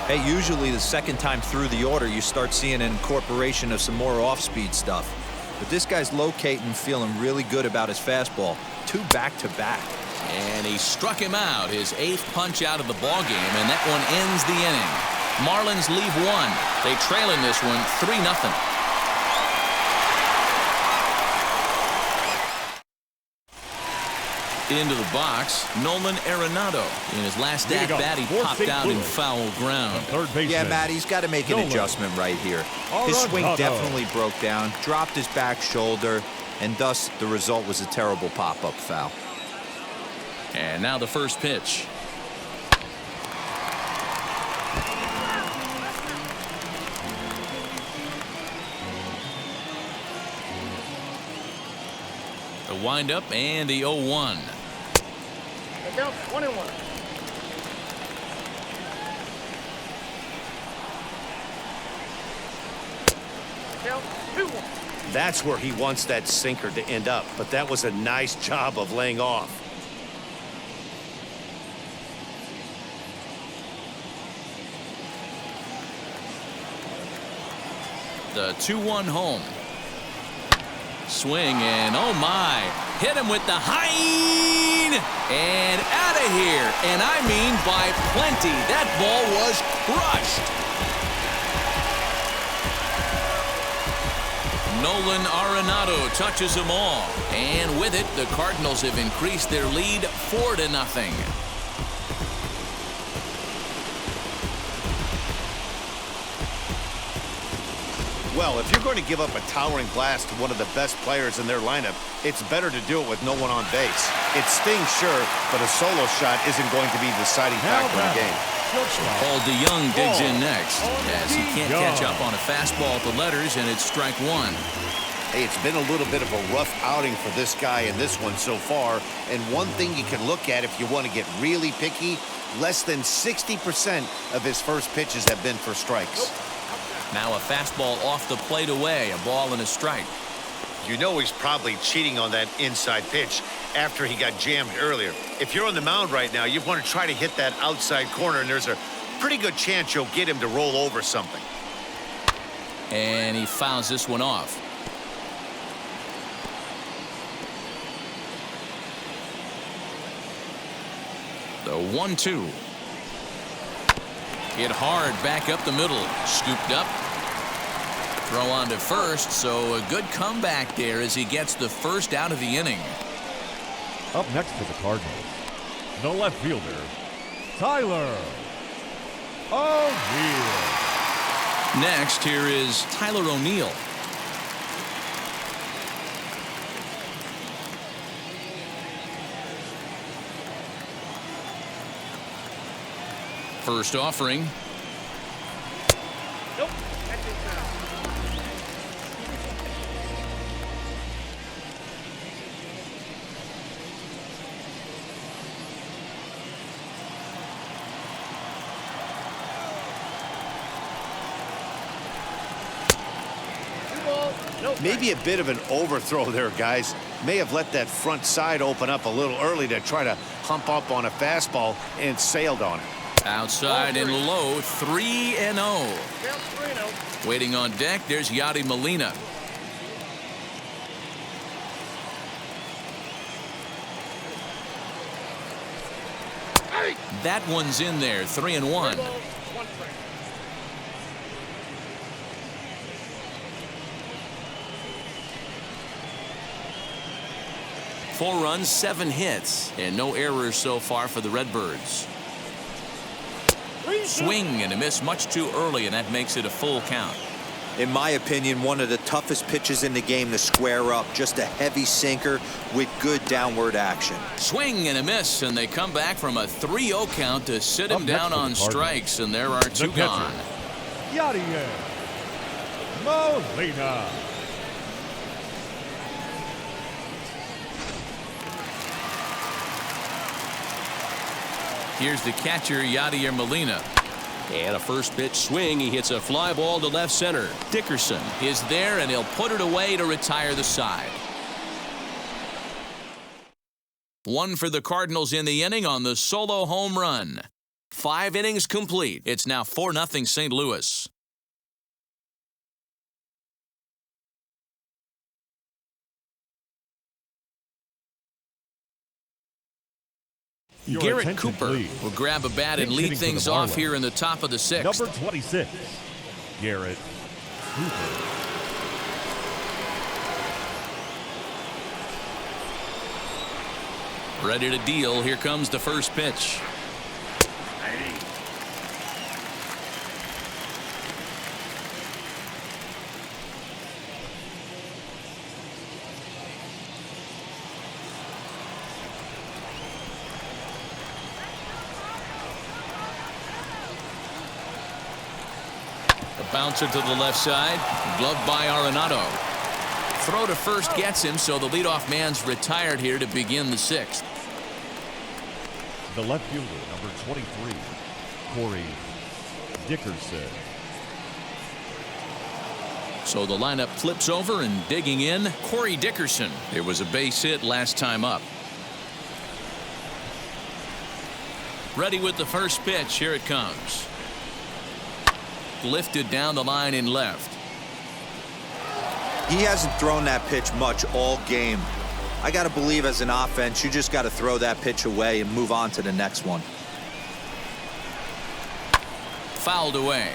E: Hey, usually the second time through the order, you start seeing an incorporation of some more off-speed stuff. But this guy's locating, feeling really good about his fastball. 2 back-to-back.
B: And he struck him out, his 8th punch out of the ball game, and that one ends the inning. Marlins leave 1. They trail in this one 3-0. Into the box, Nolan Arenado. In his last at-bat, he popped out in foul ground.
E: Yeah, Matt, he's got to make an adjustment right here. His swing definitely broke down, dropped his back shoulder, and thus the result was a terrible pop-up foul.
B: And now the first pitch. The windup and the 0-1.
F: Count 1-1. Count 2-1.
G: That's where he wants that sinker to end up, but that was a nice job of laying off.
B: The 2-1 home. Swing and oh my, hit him with the hind and out of here, and I mean by plenty. That ball was crushed. Nolan Arenado touches them all, and with it the Cardinals have increased their lead 4-0.
G: Well, if you're going to give up a towering blast to one of the best players in their lineup, it's better to do it with no one on base. It stings, sure, but a solo shot isn't going to be the deciding factor in the game.
B: Paul DeYoung digs in next as he can't catch up on a fastball at the letters, and it's strike 1.
G: Hey, it's been a little bit of a rough outing for this guy in this one so far, and one thing you can look at if you want to get really picky, less than 60% of his first pitches have been for strikes.
B: Now a fastball off the plate away, a ball and a strike.
D: You know he's probably cheating on that inside pitch after he got jammed earlier. If you're on the mound right now, you want to try to hit that outside corner, and there's a pretty good chance you'll get him to roll over something.
B: And he fouls this one off. The 1-2. Hit hard back up the middle. Scooped up. Throw on to first, so a good comeback there as he gets the first out of the inning.
C: Up next for the Cardinals, the left fielder, Tyler O'Neill.
B: Next, here is Tyler O'Neill. First offering.
F: Nope. That's it now.
G: Maybe a bit of an overthrow there, guys. May have let that front side open up a little early to try to hump up on a fastball and sailed on it.
B: Outside and low, 3-0. Waiting on deck, there's Yadi Molina.
F: 3.
B: That one's in there, 3-1.
F: One strike.
B: 4 runs, 7 hits, and no errors so far for the Redbirds. Swing and a miss much too early, and that makes it a full count.
E: In my opinion, one of the toughest pitches in the game to square up. Just a heavy sinker with good downward action.
B: Swing and a miss, and they come back from a 3-0 count to sit him down on strikes, and there are 2 gone.
C: Yadier Molina.
B: Here's the catcher, Yadier Molina.
I: And a first pitch swing. He hits a fly ball to left center.
B: Dickerson is there, and he'll put it away to retire the side. 1 for the Cardinals in the inning on the solo home run. 5 innings complete. It's now 4-0 St. Louis. Garrett Cooper will grab a bat and lead things off here in the top of the 6th.
C: Number 26, Garrett Cooper.
B: Ready to deal. Here comes the first pitch. Bouncer to the left side, gloved by Arenado. Throw to first gets him, so the leadoff man's retired here to begin the 6th.
C: The left fielder, number 23, Corey Dickerson.
B: So the lineup flips over, and digging in, Corey Dickerson. It was a base hit last time up. Ready with the first pitch. Here it comes. Lifted down the line in left.
E: He hasn't thrown that pitch much all game. I got to believe as an offense, you just got to throw that pitch away and move on to the next one.
B: Fouled away.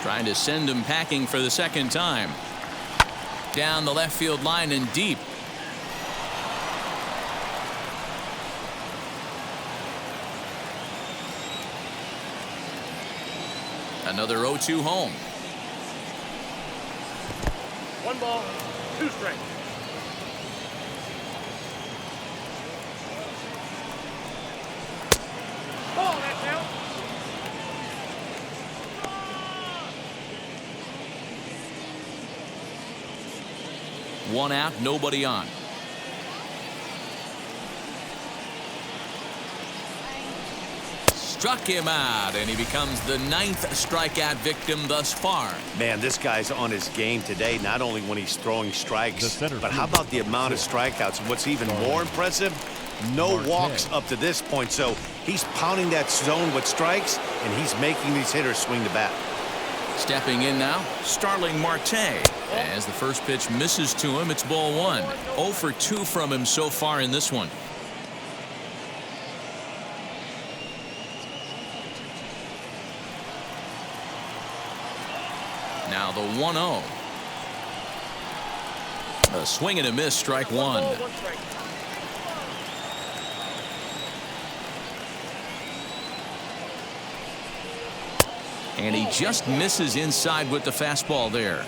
B: Trying to send him packing for the second time. Down the left field line and deep. Another 0-2 home.
F: 1 ball, 2 strikes. Ball, that's out.
B: One out, nobody on. Struck him out, and he becomes the 9th strikeout victim thus far.
G: Man, this guy's on his game today, not only when he's throwing strikes, but how about the amount of strikeouts? And what's even more impressive, no walks up to this point. So he's pounding that zone with strikes, and he's making these hitters swing the bat.
B: Stepping in now, Starling Marte. As the first pitch misses to him, it's ball 1. 0 for 2 from him so far in this one. Now the 1-0. A swing and a miss, strike 1. And he just misses inside with the fastball there.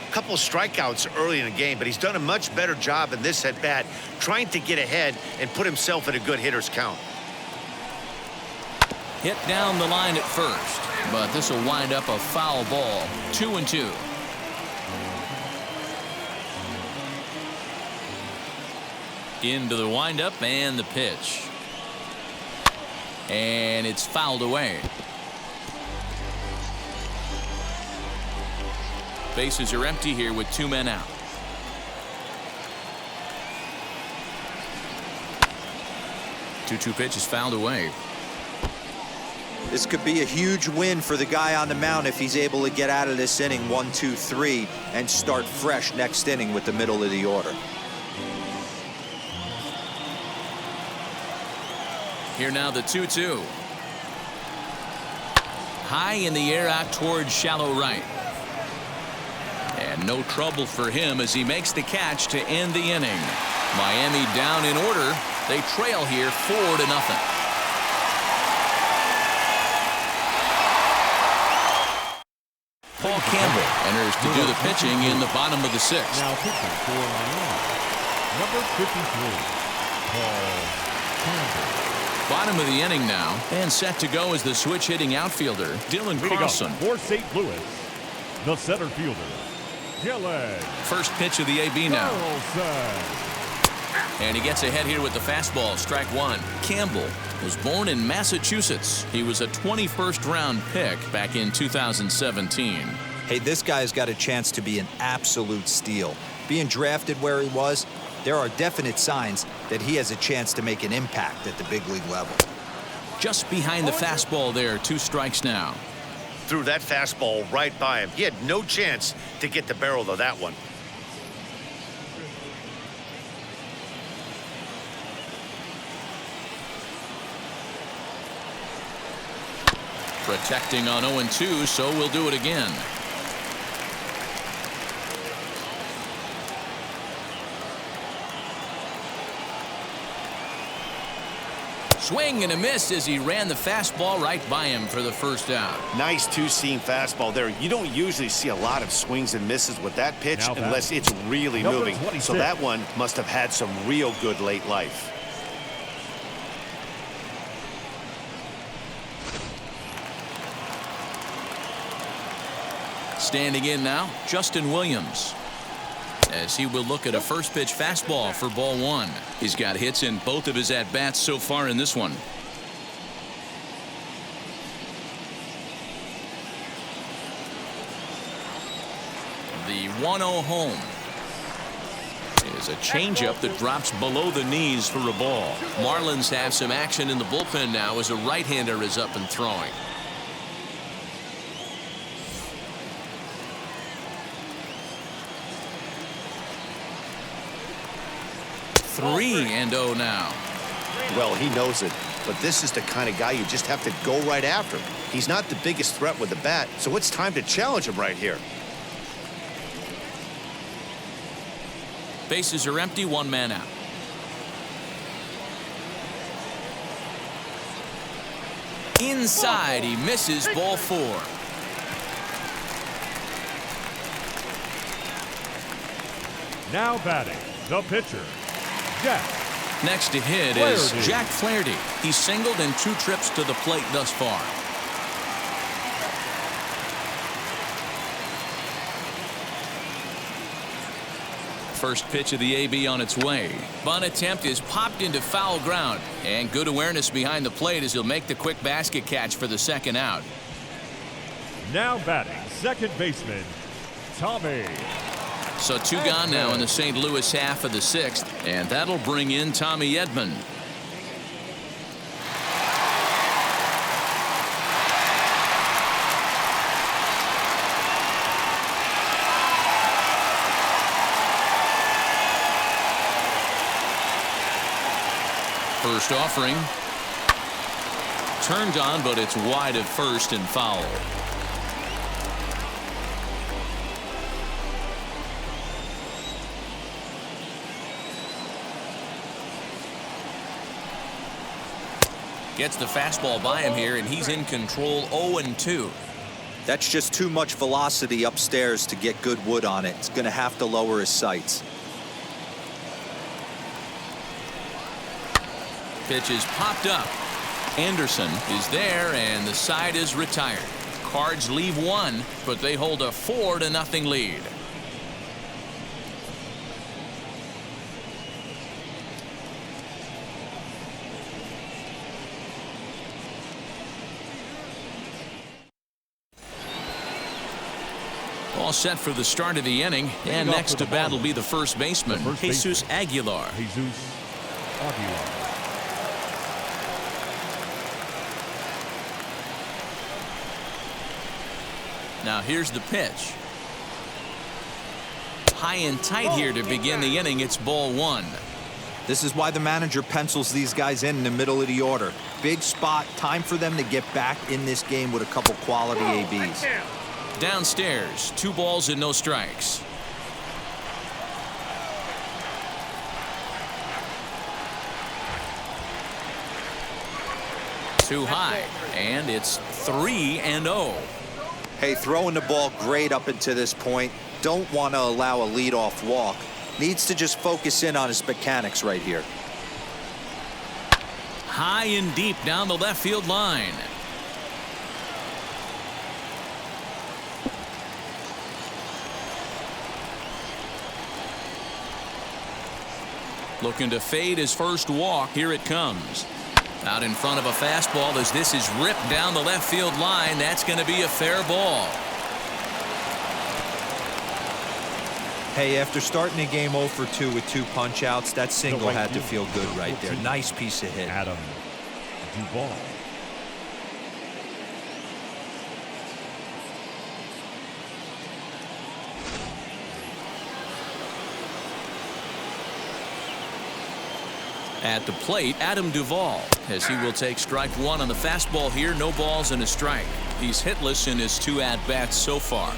G: A couple strikeouts early in the game, but he's done a much better job in this at bat, trying to get ahead and put himself in a good hitter's count.
B: Hit down the line at first, but this will wind up a foul ball. 2-2. Into the windup and the pitch. And it's fouled away. Bases are empty here with 2 men out. Two pitch is fouled away.
E: This could be a huge win for the guy on the mound if he's able to get out of this inning 1, 2, 3 and start fresh next inning with the middle of the order.
B: Here now the 2-2. High in the air out towards shallow right. And no trouble for him as he makes the catch to end the inning. Miami down in order. They trail here 4-0. Paul Campbell enters to do the pitching in the bottom of the 6th.
C: Now pitching for Miami, number 53, Paul Campbell.
B: Bottom of the inning now, and set to go as the switch-hitting outfielder, Dylan Carlson.
C: For St. Louis, the center fielder, Dylan.
B: First pitch of the AB now.
C: Carlson.
B: And he gets ahead here with the fastball, strike 1. Campbell was born in Massachusetts. He was a 21st round pick back in 2017.
E: Hey, this guy's got a chance to be an absolute steal. Being drafted where he was, there are definite signs that he has a chance to make an impact at the big league level.
B: Just behind the fastball there, 2 strikes now.
D: Threw that fastball right by him. He had no chance to get the barrel of that one.
B: Protecting on 0-2, so we'll do it again. Swing and a miss as he ran the fastball right by him for the first out.
G: Nice two-seam fastball there. You don't usually see a lot of swings and misses with that pitch unless it's really moving.
C: 26.
G: So that one must have had some real good late life.
B: Standing in now, Justin Williams, as he will look at a first pitch fastball for ball 1. He's got hits in both of his at-bats so far in this one. The 1-0 home is a changeup that drops below the knees for a ball. Marlins have some action in the bullpen now as a right-hander is up and throwing. Three and 0 now.
G: Well, he knows it, but this is the kind of guy you just have to go right after. He's not the biggest threat with the bat, so it's time to challenge him right here.
B: Bases are empty, 1 man out. Inside, he misses, ball 4.
C: Now batting, the pitcher, Jack.
B: Next to hit is Jack Flaherty. He's singled in 2 trips to the plate thus far. First pitch of the AB on its way. Bunt attempt is popped into foul ground. And good awareness behind the plate as he'll make the quick basket catch for the 2nd out.
C: Now batting, second baseman, Tommy.
B: So 2 gone now in the St. Louis half of the 6th, and that'll bring in Tommy Edman. First offering. Turned on, but it's wide of first and foul. Gets the fastball by him here, and he's in control 0-2.
E: That's just too much velocity upstairs to get good wood on it. It's going to have to lower his sights.
B: Pitch is popped up. Anderson is there, and the side is retired. Cards leave 1, but they hold a 4-0 lead. All set for the start of the inning, and next to bat will be the first baseman, Jesus Aguilar.
C: Jesus Aguilar.
B: Now here's the pitch. High and tight here to begin the inning. It's ball one.
E: This is why the manager pencils these guys in the middle of the order. Big spot, time for them to get back in this game with a couple quality ABs.
B: Downstairs, 2 balls and no strikes. Too high, and it's 3-0.
E: Hey, throwing the ball great up until this point. Don't want to allow a leadoff walk. Needs to just focus in on his mechanics right here.
B: High and deep down the left field line. Looking to fade his first walk. Here it comes. Out in front of a fastball as this is ripped down the left field line. That's going to be a fair ball.
E: Hey, after starting the game 0 for 2 with 2 punch-outs, that single had to feel good right there. Nice piece of hit.
C: Adam Duvall.
B: At the plate, Adam Duvall, as he will take strike 1 on the fastball here. No balls and a strike. He's hitless in his 2 at-bats so far.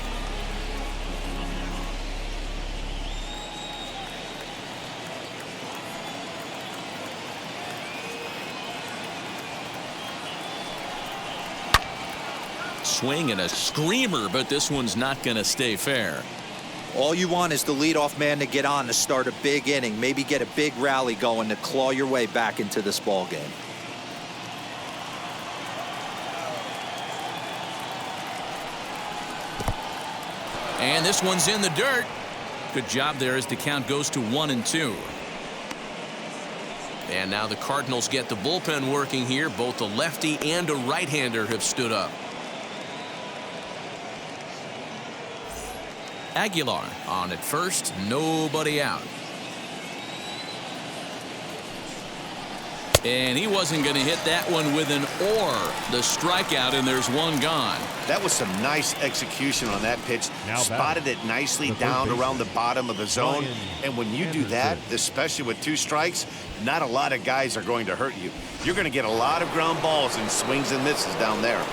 B: Swing and a screamer, but this one's not going to stay fair.
E: All you want is the leadoff man to get on to start a big inning, maybe get a big rally going to claw your way back into this ball game.
B: And this one's in the dirt. Good job there as the count goes to 1-2. And now the Cardinals get the bullpen working here. Both a lefty and a right-hander have stood up. Aguilar on at first, nobody out. And he wasn't going to hit that one with an or. The strikeout, and there's one gone.
G: That was some nice execution on that pitch. Spotted it nicely down around the bottom of the zone. And when you do that, especially with 2 strikes, not a lot of guys are going to hurt you. You're going to get a lot of ground balls and swings and misses down there.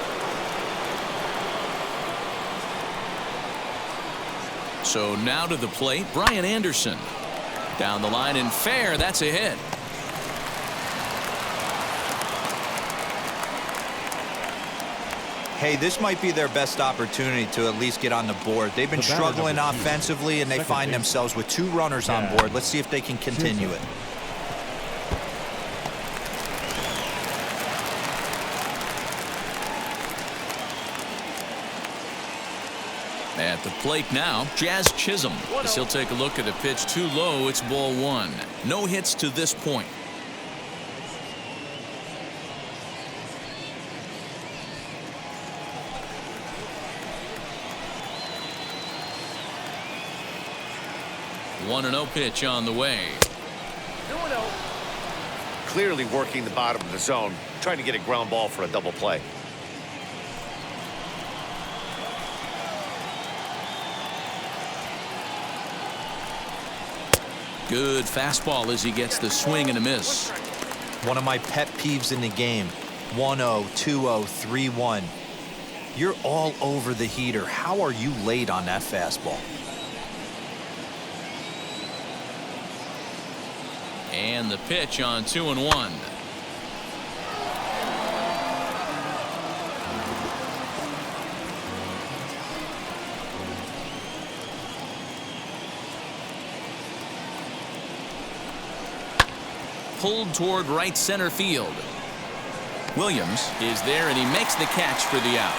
B: So now to the plate, Brian Anderson. Down the line and fair. That's a hit.
E: Hey, this might be their best opportunity to at least get on the board. They've been struggling offensively, and they find themselves with 2 runners on board. Let's see if they can continue it.
B: At the plate now, Jazz Chisholm. As he'll take a look at a pitch too low, it's ball 1. No hits to this point. One 1-0 pitch on the way.
F: 2-0.
D: Clearly working the bottom of the zone, trying to get a ground ball for a double play.
B: Good fastball as he gets the swing and a miss.
E: One of my pet peeves in the game. 1-0, 2-0, 3-1. You're all over the heater. How are you late on that fastball?
B: And the pitch on 2-1. Pulled toward right center field. Williams is there, and he makes the catch for the out.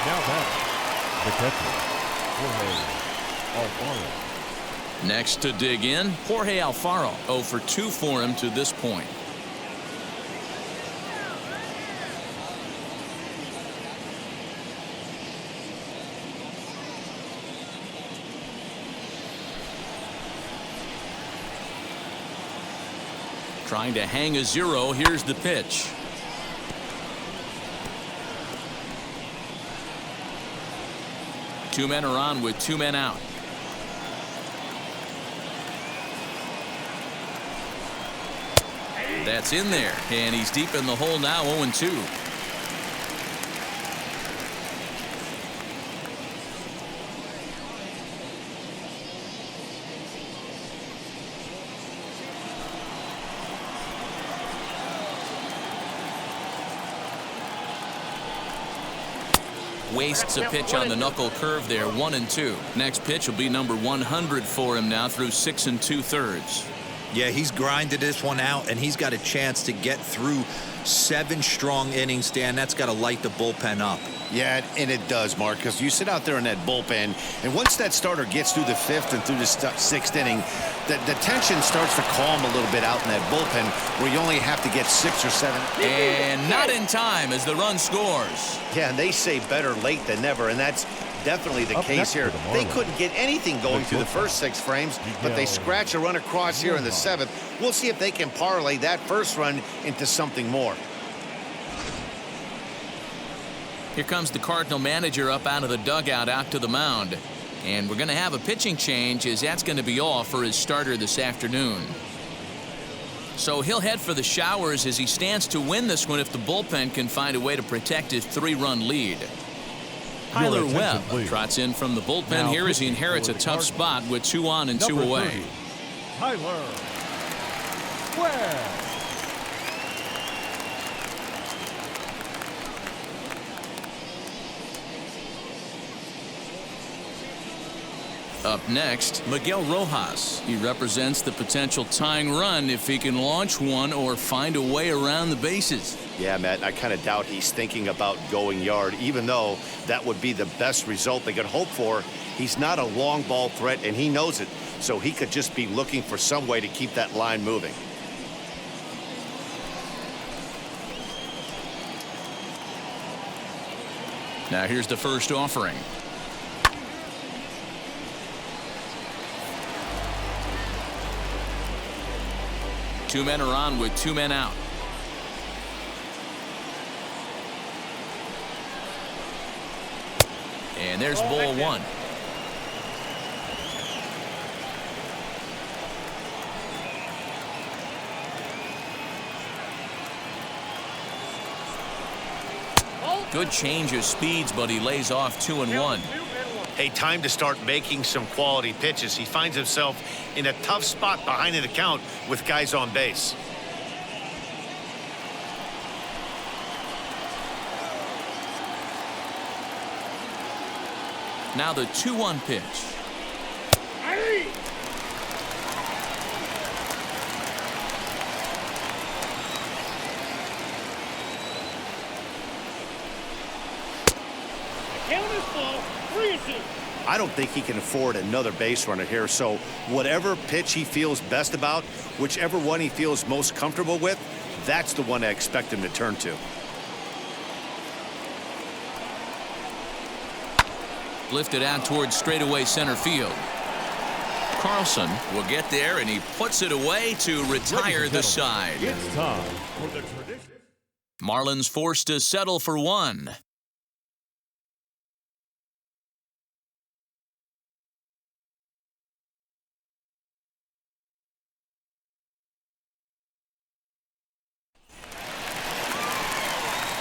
C: Now back, the catcher, Jorge Alfaro.
B: Next to dig in, Jorge Alfaro. 0 for 2 for him to this point. Trying to hang a 0. Here's the pitch. Two men are on with two men out. That's in there, and he's deep in the hole now, 0-2. Wastes a pitch on the knuckle curve there, 1-2. Next pitch will be number 100 for him now through 6 2/3.
E: Yeah, he's grinded this one out, and he's got a chance to get through 7 strong innings, Dan. That's got to light the bullpen up.
G: Yeah, and it does, Mark, because you sit out there in that bullpen, and once that starter gets through the 5th and through the 6th inning, the tension starts to calm a little bit out in that bullpen where you only have to get 6 or 7.
B: And not in time as the run scores.
G: Yeah, and they say better late than never, and that's definitely the case here. They couldn't get anything going through the first 6 frames, but they scratch a run across here in the 7th. We'll see if they can parlay that first run into something more.
B: Here comes the Cardinal manager up out of the dugout out to the mound. And we're going to have a pitching change, as that's going to be all for his starter this afternoon. So he'll head for the showers as he stands to win this one if the bullpen can find a way to protect his 3-run lead. Tyler Webb trots in from the bullpen here as he inherits a tough spot with 2 on and 2 away.
C: Tyler Webb.
B: Up next, Miguel Rojas. He represents the potential tying run if he can launch one or find a way around the bases.
G: Yeah, Matt, I kind of doubt he's thinking about going yard, even though that would be the best result they could hope for. He's not a long ball threat, and he knows it, so he could just be looking for some way to keep that line moving.
B: Now here's the first offering. Two men are on with 2 men out. And there's ball 1. Good change of speeds, but he lays off 2-1.
D: Hey, time to start making some quality pitches. He finds himself in a tough spot behind the count with guys on base.
B: Now the 2-1 pitch.
F: Count is full. 3-2.
G: I don't think he can afford another base runner here, so whatever pitch he feels best about, whichever one he feels most comfortable with, that's the one I expect him to turn to.
B: Lifted out towards straightaway center field. Carlson will get there, and he puts it away to retire the side.
C: It's time for the tradition.
B: Marlins forced to settle for 1.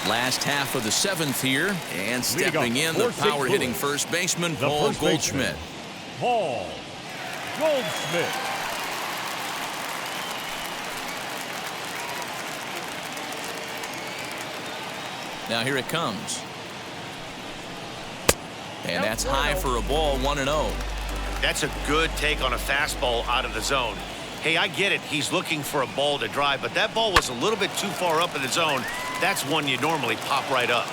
B: Last half of the 7th here, and stepping in the power-hitting first baseman, Paul Goldschmidt.
C: Paul Goldschmidt.
B: Now here it comes. And that's high for a ball, 1-0.
D: That's a good take on a fastball out of the zone. Hey, I get it. He's looking for a ball to drive, but that ball was a little bit too far up in the zone. That's one you normally pop right up.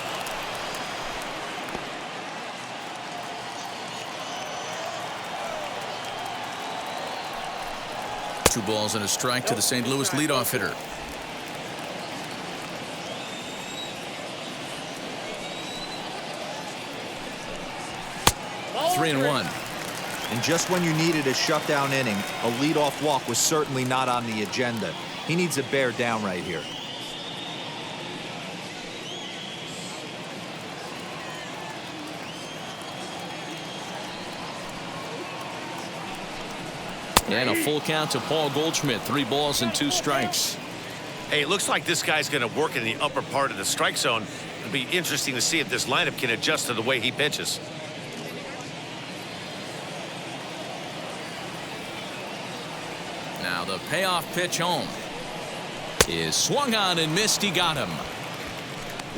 B: Two balls and a strike to the St. Louis leadoff hitter.
F: Ball
B: 3-1.
E: And just when you needed a shutdown inning, a leadoff walk was certainly not on the agenda. He needs to bear down right here.
B: And a full count to Paul Goldschmidt. 3 balls and 2 strikes.
D: Hey, it looks like this guy's going to work in the upper part of the strike zone. It'll be interesting to see if this lineup can adjust to the way he pitches.
B: Now the payoff pitch home is swung on and missed. He got him.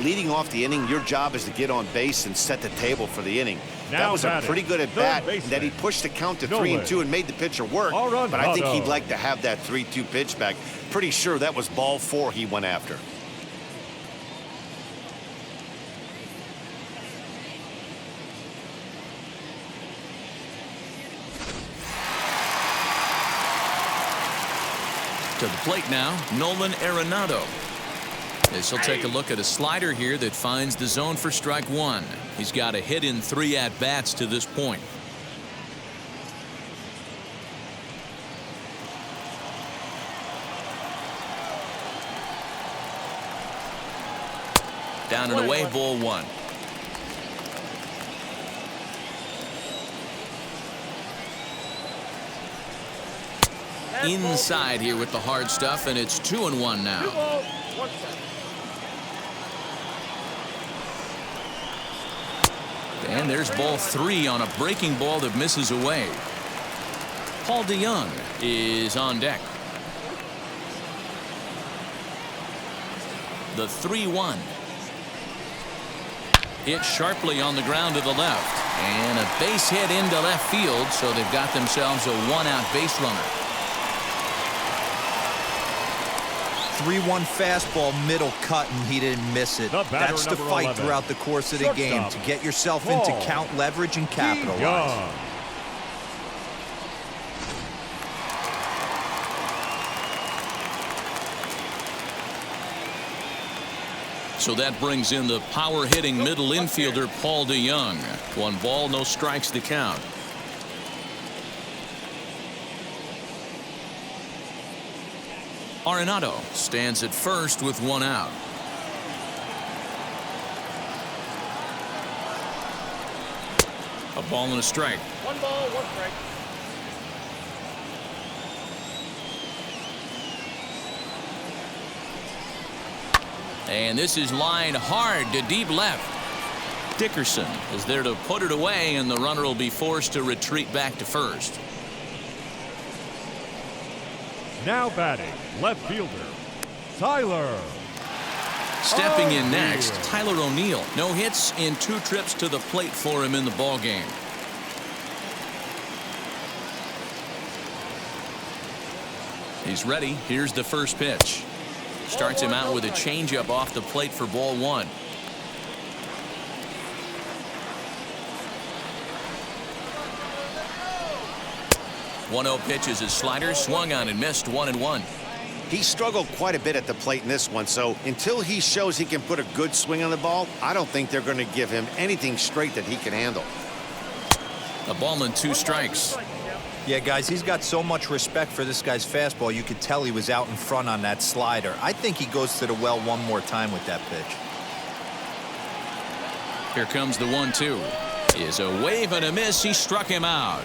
G: Leading off the inning, your job is to get on base and set the table for the inning.
C: Now
G: that was a
C: batting,
G: pretty good at bat. That he pushed the count to 3-2 and made the pitcher work. But I think he'd like to have that 3-2 pitch back. Pretty sure that was ball 4 he went after.
B: To the plate now, Nolan Arenado. As he'll take a look at a slider here that finds the zone for strike 1. He's got a hit in 3 at-bats to this point. Down and away, ball 1. Inside here with the hard stuff, and it's 2-1 now. And there's ball 3 on a breaking ball that misses away. Paul DeYoung is on deck. The 3-1. Hit sharply on the ground to the left. And a base hit into left field, so they've got themselves a 1-out base runner.
E: 3-1 fastball, middle cut, and he didn't miss it. That's the fight 11. Throughout the course of the game to get yourself into count leverage and capitalize.
B: So that brings in the power-hitting middle infielder Paul DeYoung. 1 ball, no strikes to count. Arenado stands at first with 1 out. A ball and a strike.
F: 1 ball, 1 strike.
B: And this is lined hard to deep left. Dickerson is there to put it away, and the runner will be forced to retreat back to first.
C: Now batting, left fielder, Tyler.
B: Stepping in next, Tyler O'Neill. No hits in 2 trips to the plate for him in the ballgame. He's ready. Here's the first pitch. Starts him out with a changeup off the plate for ball 1. One-0 pitch is his slider, swung on and missed. 1-1.
G: He struggled quite a bit at the plate in this one, so until he shows he can put a good swing on the ball, I don't think they're going to give him anything straight that he can handle.
B: A ball and 2 strikes.
E: Yeah, guys, he's got so much respect for this guy's fastball. You could tell he was out in front on that slider. I think he goes to the well one more time with that pitch.
B: Here comes the 1-2. Is a wave and a miss. He struck him out.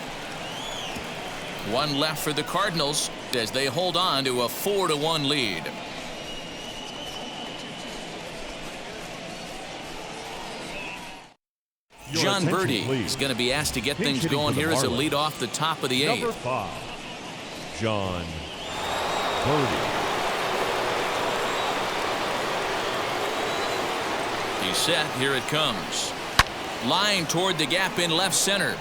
B: 1 left for the Cardinals as they hold on to a 4-1 lead. John Birdie is going to be asked to get things going here as a lead off the top of the 8th.
C: Number 5, John Birdie.
B: He's set. Here it comes. Line toward the gap in left center.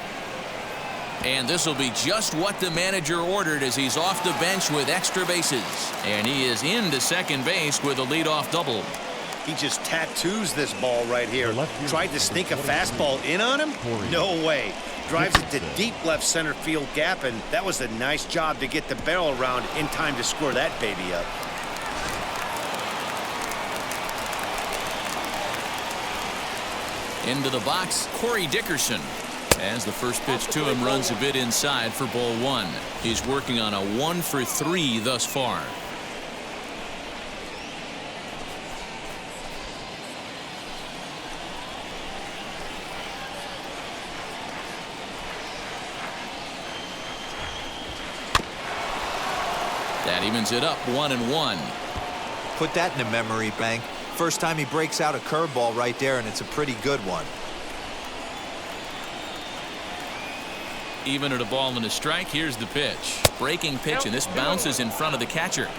B: And this will be just what the manager ordered as he's off the bench with extra bases. And he is into second base with a leadoff double.
D: He just tattoos this ball right here. Tried to sneak a fastball in on him? No way. Drives it to deep left center field gap, and that was a nice job to get the barrel around in time to score that baby up.
B: Into the box, Corey Dickerson. As the first pitch to him runs a bit inside for ball 1. He's working on a 1-for-3 thus far. That evens it up 1-1.
E: Put that in the memory bank. First time he breaks out a curveball right there, and it's a pretty good one.
B: Even at a ball and a strike, here's the pitch. Breaking pitch, and this bounces in front of the catcher.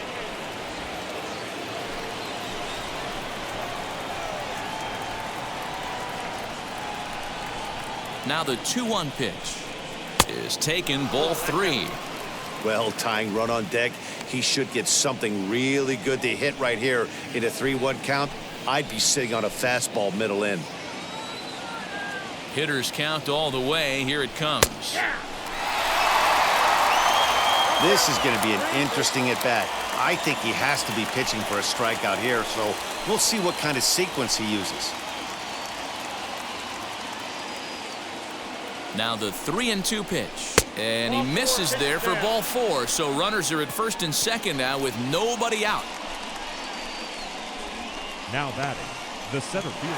B: Now the 2-1 pitch is taken, ball 3.
G: Well, tying run on deck. He should get something really good to hit right here in a 3-1 count. I'd be sitting on a fastball middle in.
B: Hitters count all the way. Here it comes.
G: This is going to be an interesting at-bat. I think he has to be pitching for a strikeout here, so we'll see what kind of sequence he uses.
B: Now the 3-2 pitch, and he misses there for ball 4. So runners are at first and second now with nobody out.
C: Now batting, the center fielder,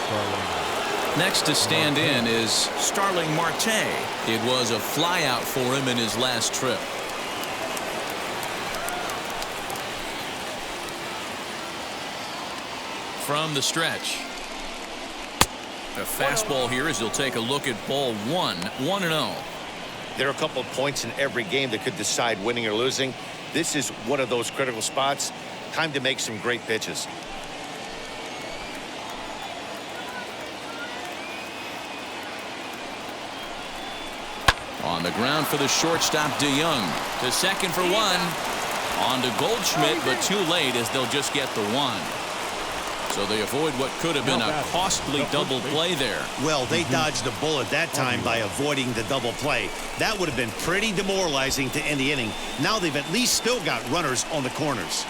C: Starling.
B: Next to stand in is Starling Marte. It was a flyout for him in his last trip. From the stretch. A fastball here as he'll take a look at ball 1. 1-0.
G: There are a couple of points in every game that could decide winning or losing. This is one of those critical spots. Time to make some great pitches.
B: On the ground for the shortstop, DeYoung. To second for 1. On to Goldschmidt, but too late as they'll just get the 1. So they avoid what could have been a costly double play there.
G: Well, they dodged a bullet that time by avoiding the double play. That would have been pretty demoralizing to end the inning. Now they've at least still got runners on the corners.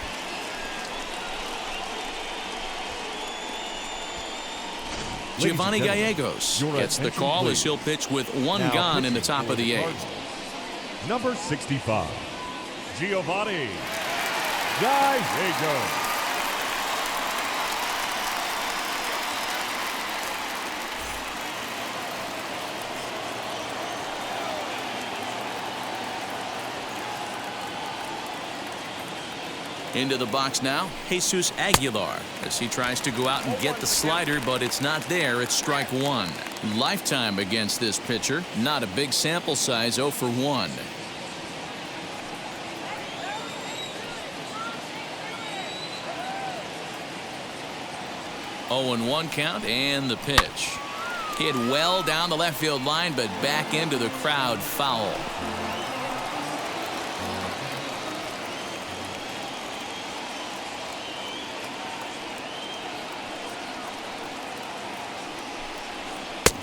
B: Giovanni Gallegos gets the call as he'll pitch with 1 gone in the top of the 8th.
C: Number 65, Giovanni Gallegos.
B: Into the box now, Jesus Aguilar, as he tries to go out and get the slider, but it's not there. It's strike 1. Lifetime against this pitcher. Not a big sample size, 0 for 1. Oh, 1 count, and the pitch. Hit well down the left field line, but back into the crowd, foul.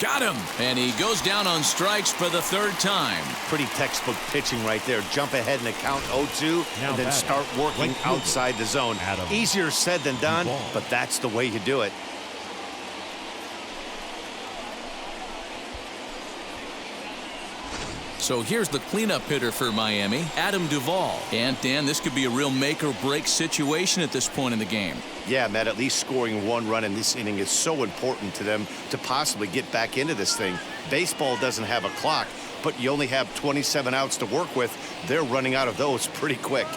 B: Got him, and he goes down on strikes for the 3rd time.
G: Pretty textbook pitching right there. Jump ahead in the count 0-2 and then start working outside the zone. Easier said than done, but that's the way you do it.
B: So here's the cleanup hitter for Miami, Adam Duvall. And Dan, this could be a real make or break situation at this point in the game.
G: Yeah, Matt, at least scoring 1 run in this inning is so important to them to possibly get back into this thing. Baseball doesn't have a clock, but you only have 27 outs to work with. They're running out of those pretty quick.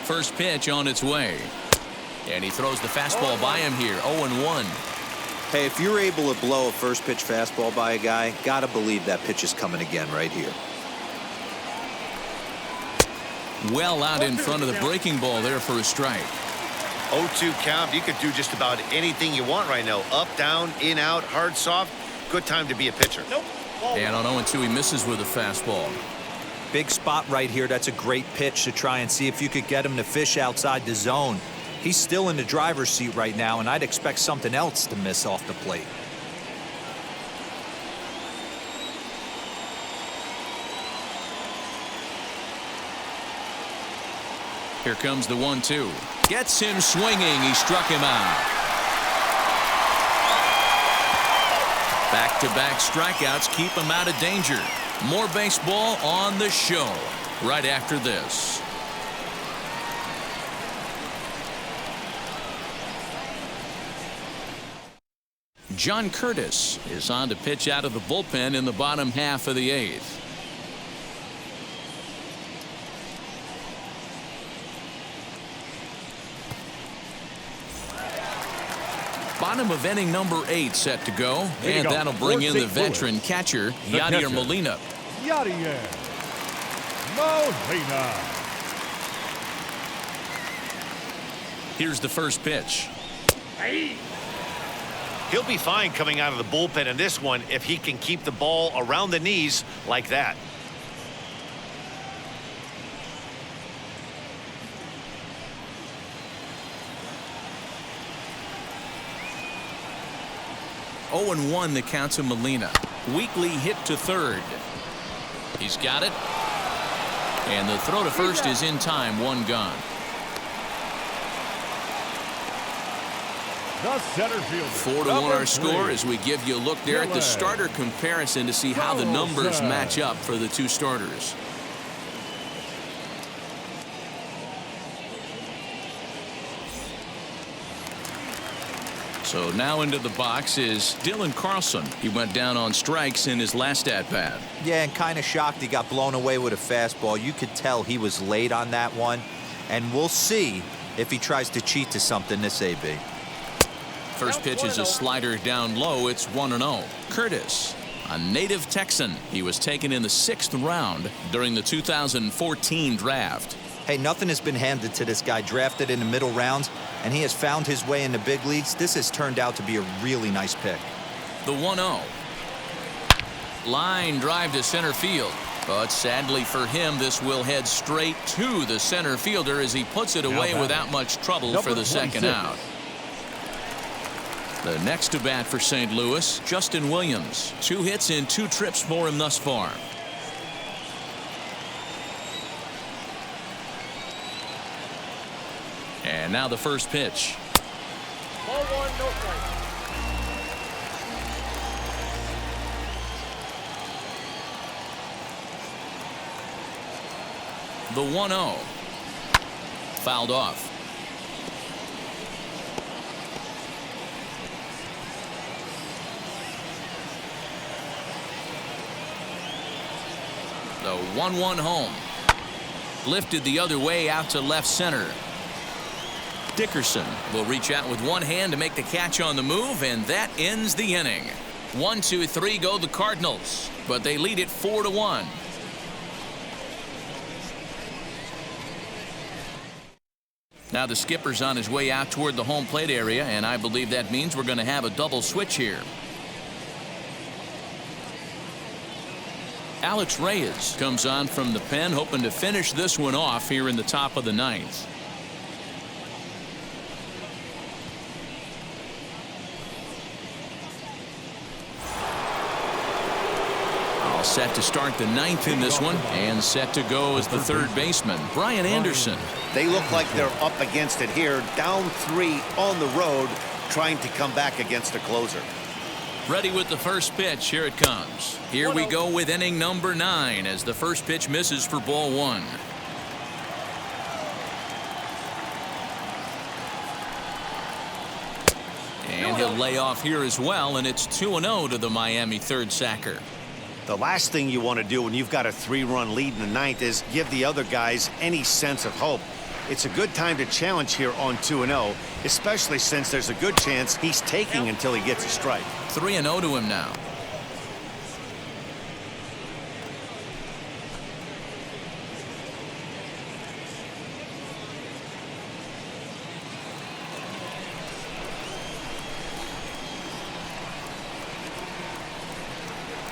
B: First pitch on its way. And he throws the fastball by him here, 0-1.
E: Hey, if you're able to blow a first pitch fastball by a guy, gotta believe that pitch is coming again right here.
B: Well out in front of the breaking ball there for a strike.
G: 0-2 count. You could do just about anything you want right now. Up, down, in, out, hard, soft. Good time to be a pitcher.
B: And on 0-2, he misses with a fastball.
E: Big spot right here. That's a great pitch to try and see if you could get him to fish outside the zone. He's still in the driver's seat right now, and I'd expect something else to miss off the plate.
B: Here comes the 1-2. Gets him swinging. He struck him out. Back-to-back strikeouts keep him out of danger. More baseball on the show right after this. John Curtis is on to pitch out of the bullpen in the bottom half of the 8th. Bottom of inning number 8 set to go, and that'll bring in the veteran catcher, Yadier Molina.
C: Yadier Molina.
B: Here's the first pitch.
G: He'll be fine coming out of the bullpen in this one if he can keep the ball around the knees like that.
B: Oh, 0-1 the count to Molina. Weakly hit to third. He's got it. And the throw to first is in time. 1 gone.
C: The center fielder.
B: 4-1 our score as we give you a look there at the starter comparison to see how the numbers match up for the 2 starters. So now into the box is Dylan Carlson. He went down on strikes in his last at-bat.
E: Yeah, and kind of shocked he got blown away with a fastball. You could tell he was late on that one. And we'll see if he tries to cheat to something this AB.
B: First pitch is a slider down low. It's 1-0. Curtis, a native Texan. He was taken in the 6th round during the 2014 draft.
E: Hey, nothing has been handed to this guy. Drafted in the middle rounds, and he has found his way in the big leagues. This has turned out to be a really nice pick.
B: The 1-0. Line drive to center field. But sadly for him, this will head straight to the center fielder as he puts it away without much trouble for the second out. The next to bat for St. Louis, Justin Williams. 2 hits and 2 trips for him thus far. And now the first pitch.
F: Ball 1, no strike.
B: The 1-0. Fouled off. The 1-1 home. Lifted the other way out to left center. Dickerson will reach out with one hand to make the catch on the move, and that ends the inning. 1, 2, 3 go the Cardinals, but they lead it 4-1. Now the skipper's on his way out toward the home plate area, and I believe that means we're going to have a double switch here. Alex Reyes comes on from the pen, hoping to finish this one off here in the top of the 9th. All set to start the 9th in this one, and set to go as the third baseman, Brian Anderson.
G: They look like they're up against it here, down 3 on the road, trying to come back against a closer.
B: Ready with the first pitch. Here it comes. Here we go with inning number 9 as the first pitch misses for ball 1. And he'll lay off here as well, and it's 2-0 to the Miami third sacker.
G: The last thing you want to do when you've got a 3-run lead in the 9th is give the other guys any sense of hope. It's a good time to challenge here on 2-0, especially since there's a good chance he's taking until he gets a strike.
B: 3-0 to him now.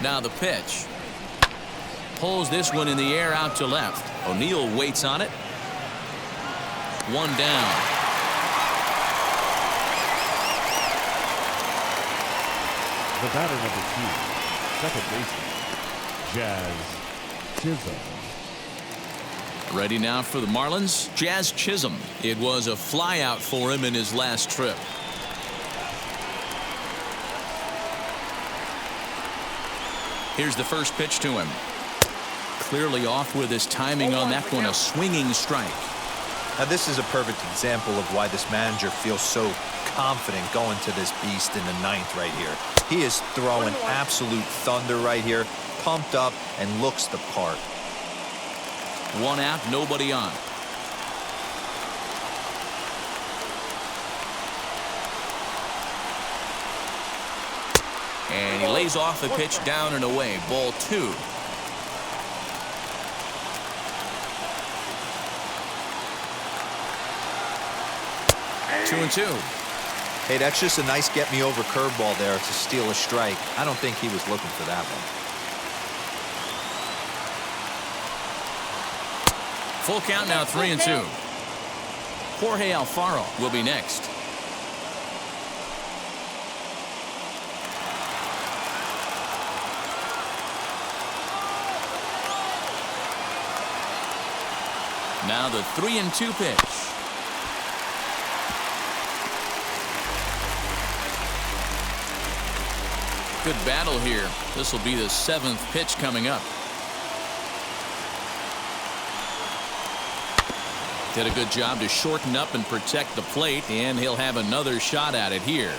B: Now the pitch. Pulls this one in the air out to left. O'Neill waits on it. 1 down.
C: The batter number 2, second baseman, Jazz Chisholm.
B: Ready now for the Marlins, Jazz Chisholm. It was a flyout for him in his last trip. Here's the first pitch to him. Clearly off with his timing on that one, a swinging strike.
E: Now this is a perfect example of why this manager feels so confident going to this beast in the ninth right here. He is throwing absolute thunder right here, pumped up and looks the part.
B: 1 out, nobody on. And he lays off the pitch down and away. Ball 2. Two and 2.
E: Hey, that's just a nice get-me-over curveball there to steal a strike. I don't think he was looking for that one.
B: Full count now, 3 and 2. Jorge Alfaro will be next. Now the 3 and 2 pitch. Good battle here. This will be the 7th pitch coming up. Did a good job to shorten up and protect the plate, and he'll have another shot at it here.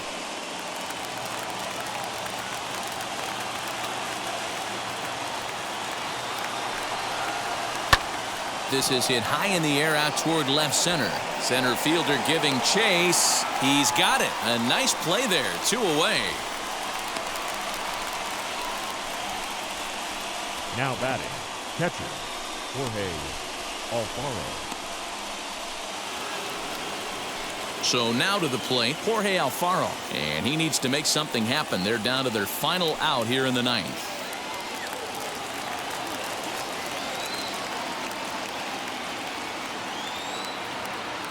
B: This is hit high in the air out toward left center. Center fielder giving chase. He's got it. A nice play there. 2 away.
C: Now batting, catcher, Jorge Alfaro.
B: So now to the plate, Jorge Alfaro. And he needs to make something happen. They're down to their final out here in the 9th.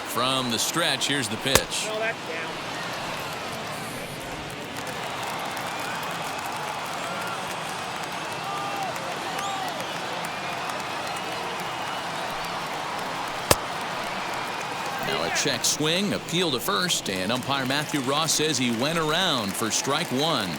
B: From the stretch, here's the pitch.
F: No, that's down.
B: Now a check swing, appeal to first, and umpire Matthew Ross says he went around for strike 1.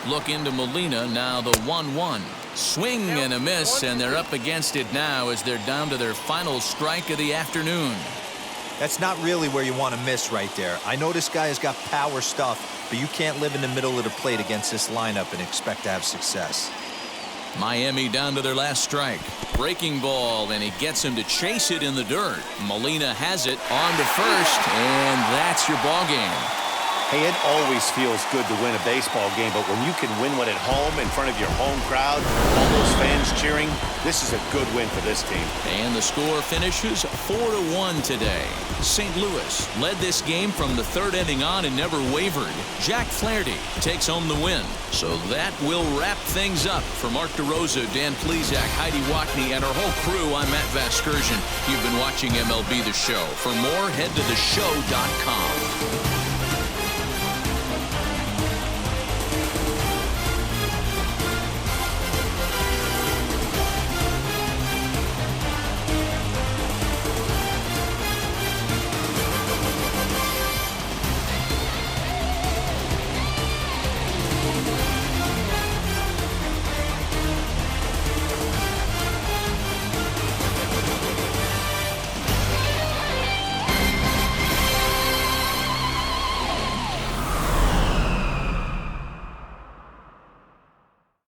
B: Look into Molina, now the 1-1. Swing and a miss, and they're up against it now as they're down to their final strike of the afternoon.
E: That's not really where you want to miss right there. I know this guy has got power stuff, but you can't live in the middle of the plate against this lineup and expect to have success.
B: Miami down to their last strike. Breaking ball, and he gets him to chase it in the dirt. Molina has it on to first, and that's your ball game.
G: Hey, it always feels good to win a baseball game, but when you can win one at home in front of your home crowd, all those fans cheering, this is a good win for this team.
B: And the score finishes 4-1 today. St. Louis led this game from the 3rd inning on and never wavered. Jack Flaherty takes home the win. So that will wrap things up. For Mark DeRosa, Dan Plesac, Heidi Watney, and our whole crew, I'm Matt Vasgersian. You've been watching MLB The Show. For more, head to theshow.com.